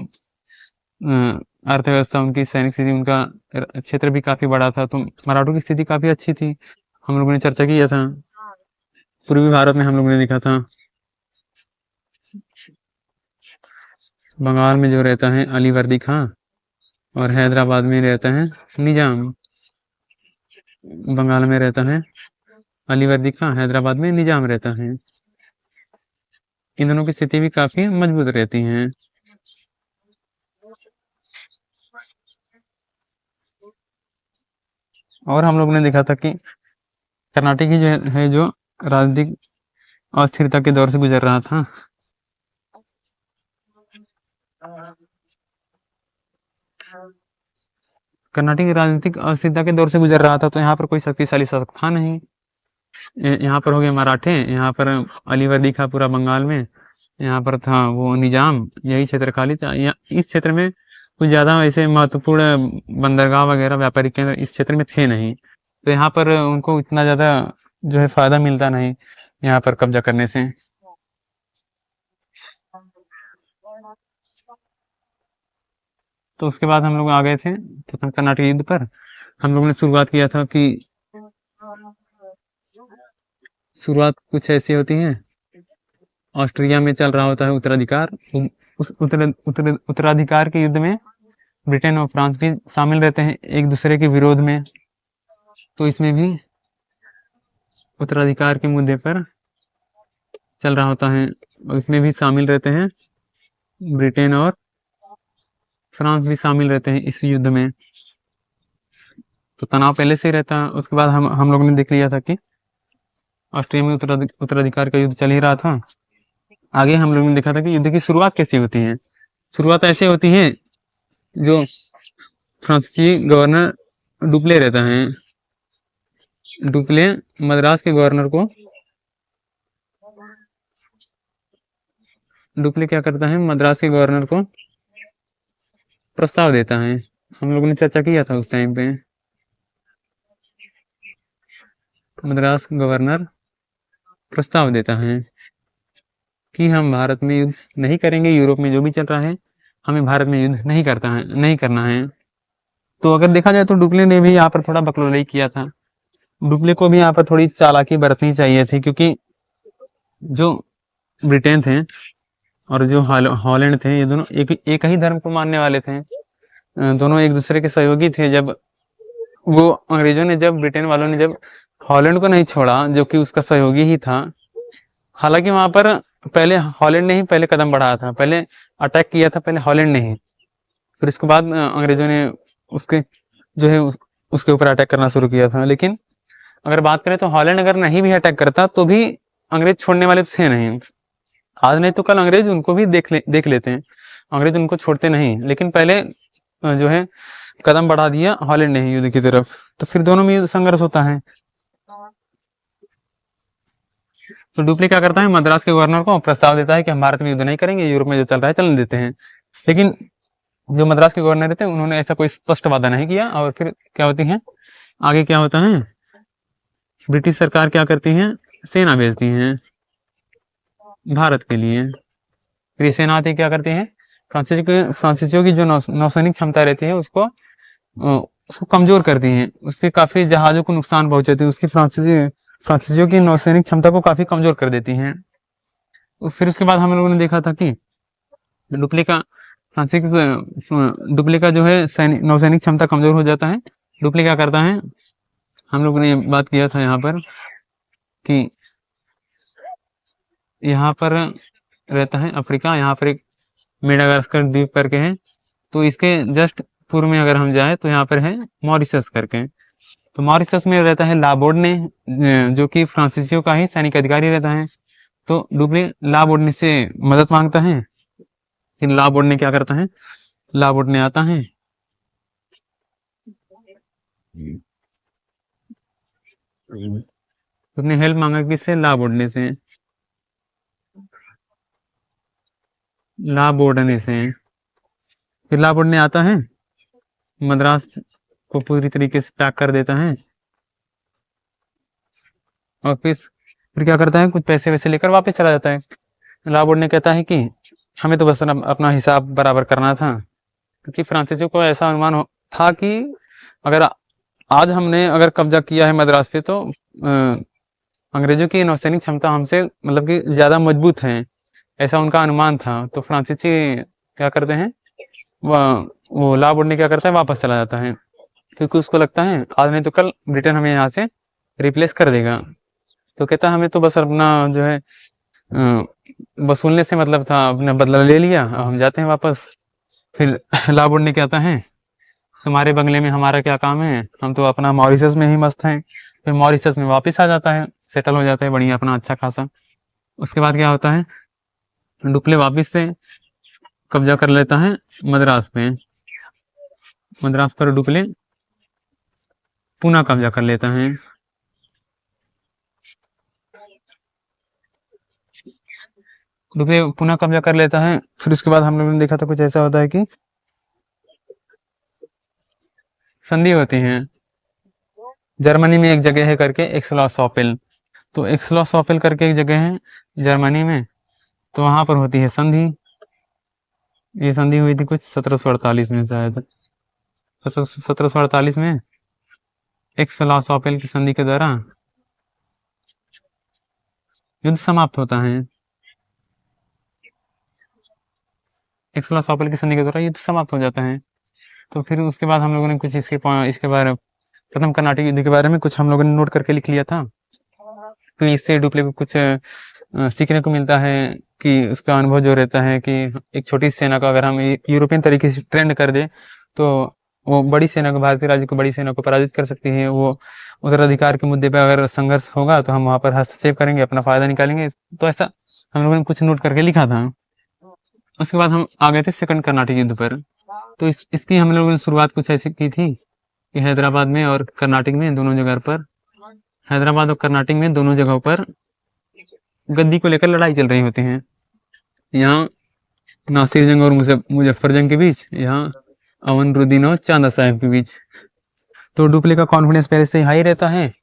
Speaker 1: अर्थव्यवस्था, उनकी सैनिक स्थिति, उनका क्षेत्र भी काफी बड़ा था, तो मराठों की स्थिति काफी अच्छी थी। हम लोगों ने चर्चा किया था। पूर्वी भारत में हम लोगों ने देखा था बंगाल में जो रहता है अलीवर्दी खां, और हैदराबाद में रहता है निजाम। बंगाल में रहता है अलीवर्दी खां, हैदराबाद में निजाम रहता है। इन दोनों की स्थिति भी काफी मजबूत रहती है। और हम लोग ने देखा था कि कर्नाटक ही जो है जो राजनीतिक अस्थिरता के दौर से गुजर रहा था। कर्नाटक राजनीतिक अस्थिरता के दौर से गुजर रहा था, तो यहाँ पर कोई शक्तिशाली शासक था नहीं। यहाँ पर हो गए मराठे, यहाँ पर अलीवर्दी खां पूरा बंगाल में, यहाँ पर था वो निजाम, यही क्षेत्र खाली था। इस क्षेत्र में कुछ ज्यादा ऐसे महत्वपूर्ण बंदरगाह वगैरह व्यापारिक केंद्र इस क्षेत्र में थे नहीं, तो यहाँ पर उनको इतना ज्यादा जो है फायदा मिलता नहीं यहाँ पर कब्जा करने से। तो उसके बाद हम लोग आ गए थे प्रथम कर्नाटक युद्ध पर। हम लोगों ने शुरुआत किया था कि शुरुआत कुछ ऐसी होती है, ऑस्ट्रिया में चल रहा होता है उत्तराधिकार, उस उत्तराधिकार के युद्ध में ब्रिटेन और फ्रांस भी शामिल रहते हैं एक दूसरे के विरोध में, तो इसमें भी उत्तराधिकार के मुद्दे पर चल रहा होता है, और इसमें भी शामिल रहते हैं ब्रिटेन और फ्रांस भी शामिल रहते हैं इस युद्ध में। तो तनाव पहले से ही रहता है। उसके बाद हम लोगों ने देख लिया था कि ऑस्ट्रिया में उत्तराधिकार का युद्ध चल ही रहा था। आगे हम लोगों ने देखा था कि युद्ध की शुरुआत कैसी होती है। शुरुआत ऐसे होती है, जो फ्रांसीसी गवर्नर डुप्ले रहता है, डुप्ले मद्रास के गवर्नर को, डुप्ले क्या करता है, मद्रास के गवर्नर को प्रस्ताव देता है। हम लोगों ने चर्चा किया था उस टाइम पे। मद्रास गवर्नर प्रस्ताव देता है कि हम भारत में युद्ध नहीं करेंगे, यूरोप में जो भी चल रहा है हमें भारत में युद्ध नहीं करना है। तो अगर देखा जाए तो डुप्ले ने भी यहाँ पर थोड़ा बकलोल किया था। डुप्ले को भी यहाँ पर थोड़ी चालाकी बरतनी चाहिए थी, क्योंकि जो ब्रिटेन थे और जो हॉलैंड थे, ये दोनों एक ही धर्म को मानने वाले थे, दोनों एक दूसरे के सहयोगी थे। जब वो अंग्रेजों ने, जब ब्रिटेन वालों ने जब हॉलैंड को नहीं छोड़ा, जो कि उसका सहयोगी ही था, हालांकि वहां पर पहले हॉलैंड ने ही पहले कदम बढ़ाया था, पहले अटैक किया था पहले हॉलैंड ने ही, फिर इसके बाद अंग्रेजों ने उसके जो है उसके ऊपर अटैक करना शुरू किया था। लेकिन अगर बात करें तो हॉलैंड अगर नहीं भी अटैक करता तो भी अंग्रेज छोड़ने वाले थे नहीं। आज नहीं तो कल अंग्रेज उनको भी देख लेते हैं, अंग्रेज उनको छोड़ते नहीं। लेकिन पहले जो है कदम बढ़ा दिया हॉलैंड ने युद्ध की तरफ, तो फिर दोनों में संघर्ष होता है। तो डुप्ले क्या करता है, मद्रास के गवर्नर को प्रस्ताव देता है कि हम भारत में युद्ध नहीं करेंगे, यूरोप में जो चल रहा है चलने देते हैं। लेकिन जो मद्रास के गवर्नर थे उन्होंने ऐसा कोई स्पष्ट वादा नहीं किया। और फिर क्या होती है, आगे क्या होता है, ब्रिटिश सरकार क्या करती है, सेना भेजती है भारत के लिए। फिर ये सेना आती है, क्या करती है, फ्रांसीसियों की जो नौसैनिक क्षमता रहती है उसको कमजोर करती है, उसके काफी जहाजों को नुकसान पहुंचाती है, उसकी फ्रांसीसियों की नौसैनिक क्षमता को काफी कमजोर कर देती हैं। फिर उसके बाद हम लोगों ने देखा था कि डुप्ले का फ्रांसिस डुप्ले का जो है नौसैनिक क्षमता कमजोर हो जाता है। डुप्ले क्या करता है, हम लोगों ने बात किया था यहाँ पर कि यहाँ पर रहता है अफ्रीका, यहाँ पर एक मेडागास्कर द्वीप करके है, तो इसके जस्ट पूर्व में अगर हम जाए तो यहाँ पर है मॉरिशस करके। तो मॉरिशस में रहता है लाबोर्डने, जो कि फ्रांसीसियों का ही सैनिक अधिकारी रहता है। तो डुप्ले लाबोर्डने से मदद मांगता है। फिर लाबोर्डने क्या करता है, लाबोर्डने आता है, उसने हेल्प मांगा किससे, लाबोर्डने से, लाबोर्डने से। फिर लाबोर्डने आता है, मद्रास को पूरी तरीके से पैक कर देता है, और फिर क्या करता है, कुछ पैसे वैसे लेकर वापस चला जाता है। लाबोर्डने कहता है कि हमें तो बस अपना हिसाब बराबर करना था, क्योंकि फ्रांसीसियों को ऐसा अनुमान था कि अगर आज हमने अगर कब्जा किया है मद्रास पे, तो अंग्रेजों की नौसैनिक क्षमता हमसे मतलब कि ज्यादा मजबूत है, ऐसा उनका अनुमान था। तो फ्रांसीसी क्या करते हैं, वो लाबोर्डने क्या करता है, वापस चला जाता है, क्योंकि उसको लगता है आज नहीं तो कल ब्रिटेन हमें यहाँ से रिप्लेस कर देगा। तो कहता है हमें तो बस अपना जो है वसूलने से मतलब था, अपना बदला ले लिया, अब हम जाते हैं वापस। फिर लाबोर्डने कहता है, तुम्हारे बंगले में हमारा क्या काम है, हम तो अपना मॉरिशस में ही मस्त हैं। फिर मॉरिशस में वापस आ जाता है, सेटल हो जाता है बढ़िया अपना अच्छा खासा। उसके बाद क्या होता है, डुप्ले वापस से कब्जा कर लेता है मद्रास पे। मद्रास पर डुप्ले पुनः कब्जा कर लेता है। डुप्ले पुनः कब्जा कर लेता है। फिर उसके बाद हम लोगों ने देखा था कुछ ऐसा होता है कि संधि होती है। जर्मनी में एक जगह है करके एक्सलॉसोपिल, तो एक्सलॉसोपिल करके एक जगह है जर्मनी में, तो वहां पर होती है संधि। ये संधि हुई थी कुछ 1748 में शायद, 1748 में एक्सलॉसोपिल की संधि के द्वारा युद्ध समाप्त होता है। एक्सलॉसोपिल की संधि के द्वारा युद्ध समाप्त हो जाता है। तो फिर उसके बाद हम लोगों ने कुछ इसके बारे प्रथम कर्नाटक युद्ध के बारे में कुछ हम लोगों ने नोट करके लिख लिया था। तो इससे डुप्ले को कुछ सीखने को मिलता है कि उसका अनुभव जो रहता है कि एक छोटी सेना को अगर हम यूरोपियन तरीके से ट्रेंड कर दे, तो वो बड़ी सेना को, भारतीय राज्य को बड़ी सेना को पराजित कर सकती है। वो उत्तराधिकार के मुद्दे पर अगर संघर्ष होगा तो हम वहां पर हस्तक्षेप करेंगे, अपना फायदा निकालेंगे। तो ऐसा हम लोगों ने कुछ नोट करके लिखा था। उसके बाद हम आ गए थे सेकंड कर्नाटक युद्ध पर। तो इसकी हम लोगों ने शुरुआत कुछ ऐसी की थी कि हैदराबाद में और कर्नाटक में दोनों जगह पर, हैदराबाद और कर्नाटक में दोनों जगहों पर गद्दी को लेकर लड़ाई चल रही होती है। यहाँ नासिर जंग और मुजफ्फर जंग के बीच, यहाँ अवनरुद्दीन और चांदा साहब के बीच। तो डुप्ले का कॉन्फिडेंस पहले से हाई रहता है,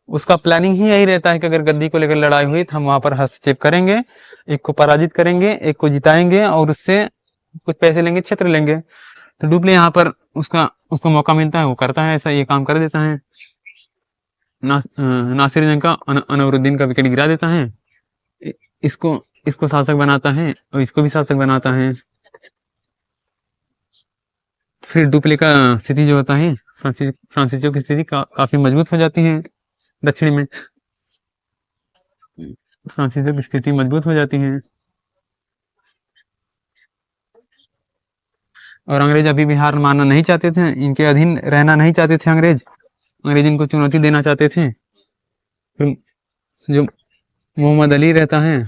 Speaker 1: उसका प्लानिंग ही यही रहता है कि अगर गद्दी को लेकर लड़ाई हुई तो हम वहां पर हस्तक्षेप करेंगे, एक को पराजित करेंगे, एक को जिताएंगे और उससे कुछ पैसे लेंगे, क्षेत्र लेंगे। तो डुप्ले यहाँ पर उसको मौका मिलता है, वो करता है ऐसा, ये काम कर देता है। नासिर जंग का अनवरुद्दीन का विकेट गिरा देता है, इसको इसको शासक बनाता है और इसको भी शासक बनाता है। फिर डुप्ले का स्थिति जो होता है, फ्रांसीसियों की स्थिति काफी मजबूत हो जाती है। दक्षिणी में फ्रांसीसियों की स्थिति मजबूत हो जाती है, और अंग्रेज अभी भी हार मानना नहीं चाहते थे, इनके अधीन रहना नहीं चाहते थे अंग्रेज इनको चुनौती देना चाहते थे। फिर जो मोहम्मद अली रहता है,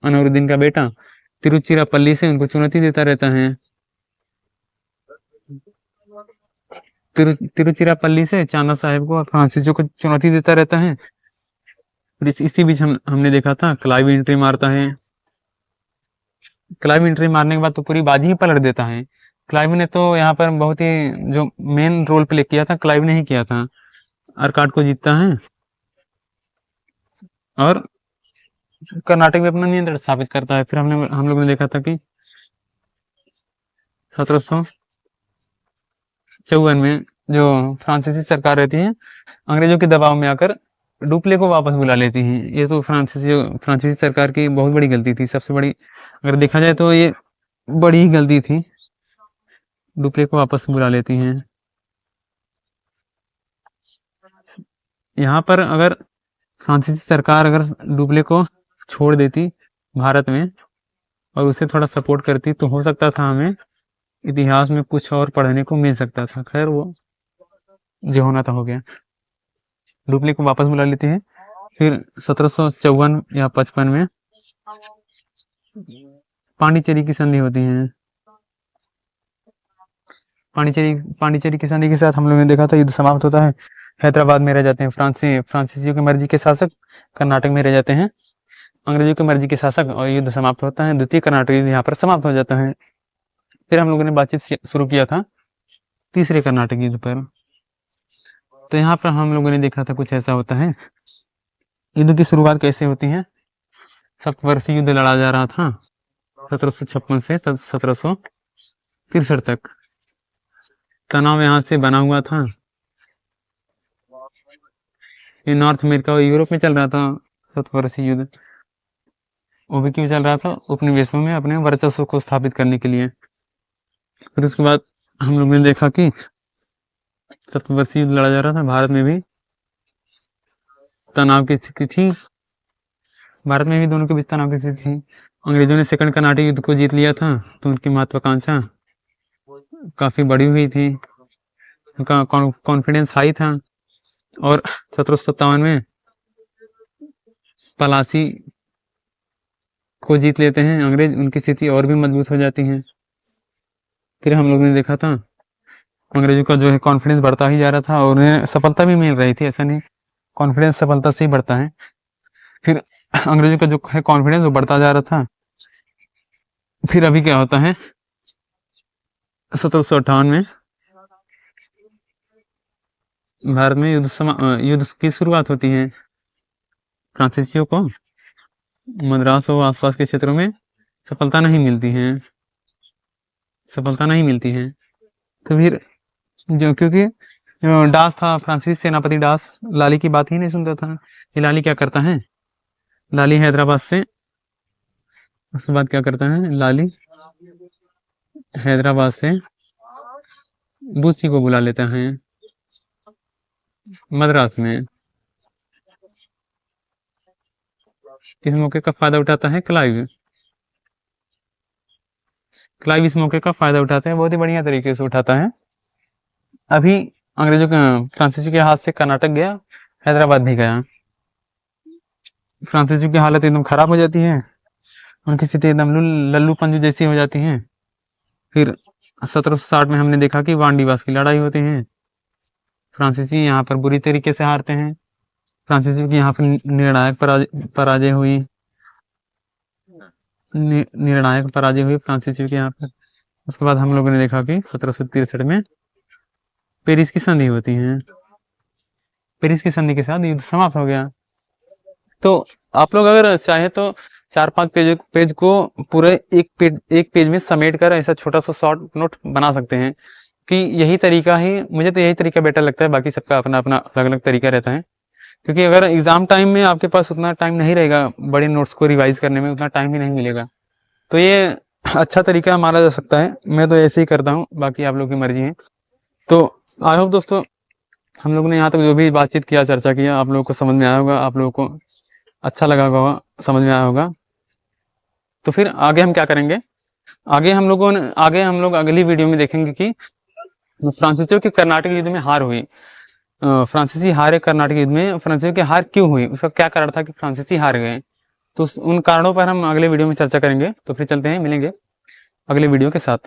Speaker 1: अनवरुद्दीन का बेटा, तिरुचिरापल्ली से उनको चुनौती देता रहता है। तिरुचिरापल्ली से चांदा साहेब को और फ्रांसीसियों को चुनौती देता रहता है फिर इसी बीच हमने देखा था क्लाइव एंट्री मारता है। क्लाइव एंट्री मारने के बाद तो पूरी बाजी ही पलट देता है। क्लाइव ने तो यहाँ पर बहुत ही जो मेन रोल प्ले किया था क्लाइव ने ही किया था। अर्काट को जीतता है और कर्नाटक में अपना नियंत्रण स्थापित करता है। फिर हम लोगों ने देखा था कि 1754 में जो फ्रांसीसी सरकार रहती है अंग्रेजों के दबाव में आकर डुप्ले को वापस बुला लेती है। ये तो फ्रांसीसी सरकार की बहुत बड़ी गलती थी, सबसे बड़ी अगर देखा जाए तो ये बड़ी ही गलती थी। डुप्ले को वापस बुला लेती हैं। यहाँ पर अगर फ्रांसीसी सरकार अगर डुप्ले को छोड़ देती भारत में और उसे थोड़ा सपोर्ट करती तो हो सकता था हमें इतिहास में कुछ और पढ़ने को मिल सकता था। खैर वो जो होना था हो गया। डुप्ले को वापस बुला लेती है। फिर 1754 या 55 में पांडिचेरी की संधि होती है। पांडिचेरी की संधि के साथ हम लोगों ने देखा था युद्ध समाप्त होता है। हैदराबाद में रह जाते हैं फ्रांसीसियों की मर्जी के शासक, कर्नाटक में रह जाते हैं अंग्रेजों की मर्जी के शासक और युद्ध समाप्त होता है। द्वितीय कर्नाटक युद्ध यहाँ पर समाप्त हो जाता है। फिर हम लोगों ने बातचीत शुरू किया था तीसरे कर्नाटक युद्ध पर। तो यहाँ पर हम लोगों ने देखा था कुछ ऐसा होता है। युद्ध की शुरुआत कैसे होती है? सप्तवर्षीय युद्ध लड़ा जा रहा था 1756 से 1763 तक। तनाव यहाँ से बना हुआ था। ये नॉर्थ अमेरिका और यूरोप में चल रहा था सप्तवर्षीय युद्ध। वो भी क्यों चल रहा था? उपनिवेशों में अपने वर्चस्व को स्थापित करने के लिए। फिर उसके बाद हम लोगों ने देखा कि सप्तवर्षीय युद्ध लड़ा जा रहा था। भारत में भी तनाव की स्थिति थी। भारत में भी दोनों के बीच तनाव की स्थिति थी। अंग्रेजों ने सेकंड कर्नाटक युद्ध को जीत लिया था तो उनकी महत्वाकांक्षा काफी बड़ी हुई थी, उनका कॉन्फिडेंस हाई था। और 1757 में पलासी को जीत लेते हैं अंग्रेज, उनकी स्थिति और भी मजबूत हो जाती है। फिर हम लोग ने देखा था अंग्रेजों का जो है कॉन्फिडेंस बढ़ता ही जा रहा था और उन्हें सफलता भी मिल रही थी। ऐसा नहीं, कॉन्फिडेंस सफलता से ही बढ़ता है। फिर अंग्रेजों का जो है कॉन्फिडेंस वो बढ़ता जा रहा था। फिर अभी क्या होता है 1758 में भारत में युद्ध की शुरुआत होती है। फ्रांसीसियों को मद्रास और आसपास के क्षेत्रों में सफलता नहीं मिलती है। तो फिर जो क्योंकि डास था, फ्रांसीसी सेनापति डास लाली की बात ही नहीं सुनता था। ये लाली क्या करता है? लाली हैदराबाद से उसके बाद क्या करता है? लाली हैदराबाद से बुस्सी को बुला लेता है मद्रास में। इस मौके का फायदा उठाता है क्लाइव इस मौके का फायदा उठाते हैं, बहुत ही बढ़िया तरीके से उठाता है। अभी अंग्रेजों के फ्रांसीसी के हाथ से कर्नाटक गया, हैदराबाद भी गया। फ्रांसीसी की हालत एकदम खराब हो जाती है, उनकी स्थिति एकदम लल्लू पंजू जैसी हो जाती है। फिर 1760 में हमने देखा कि वांडीवास की लड़ाई होती है। फ्रांसीसी यहाँ पर बुरी तरीके से हारते हैं। फ्रांसीसी की यहाँ पर निर्णायक पराजय हुई फ्रांसीसी के यहाँ पर। उसके बाद हम लोगों ने देखा कि 1763 में पेरिस की संधि होती है। पेरिस की संधि के साथ युद्ध समाप्त हो गया। तो आप लोग अगर चाहे तो 4-5 पेज को पूरे एक पेज में समेट कर ऐसा छोटा सा शॉर्ट नोट बना सकते हैं कि यही तरीका ही, मुझे तो यही तरीका बेटर लगता है। बाकी सबका अपना अपना अलग अलग तरीका रहता है, क्योंकि अगर एग्जाम टाइम में आपके पास उतना टाइम नहीं रहेगा बड़े नोट्स को रिवाइज करने में, उतना टाइम भी नहीं मिलेगा। तो ये अच्छा तरीका माना जा सकता है। मैं तो ऐसे ही करता हूँ, बाकी आप लोग की मर्जी है। तो आई होप दोस्तों हम लोग ने यहाँ तक जो भी बातचीत किया, चर्चा किया, आप लोगों को समझ में आया होगा, आप लोगों को अच्छा लगा होगा, समझ में आया होगा। तो फिर आगे हम क्या करेंगे? आगे हम लोग अगली वीडियो में देखेंगे कि फ्रांसीसियों की कर्नाटक युद्ध में हार हुई। फ्रांसीसी हारे कर्नाटक युद्ध में, फ्रांसीसियों की हार क्यों हुई, उसका क्या कारण था कि फ्रांसीसी हार गए। तो उन कारणों पर हम अगले वीडियो में चर्चा करेंगे। तो फिर चलते हैं, मिलेंगे अगले वीडियो के साथ।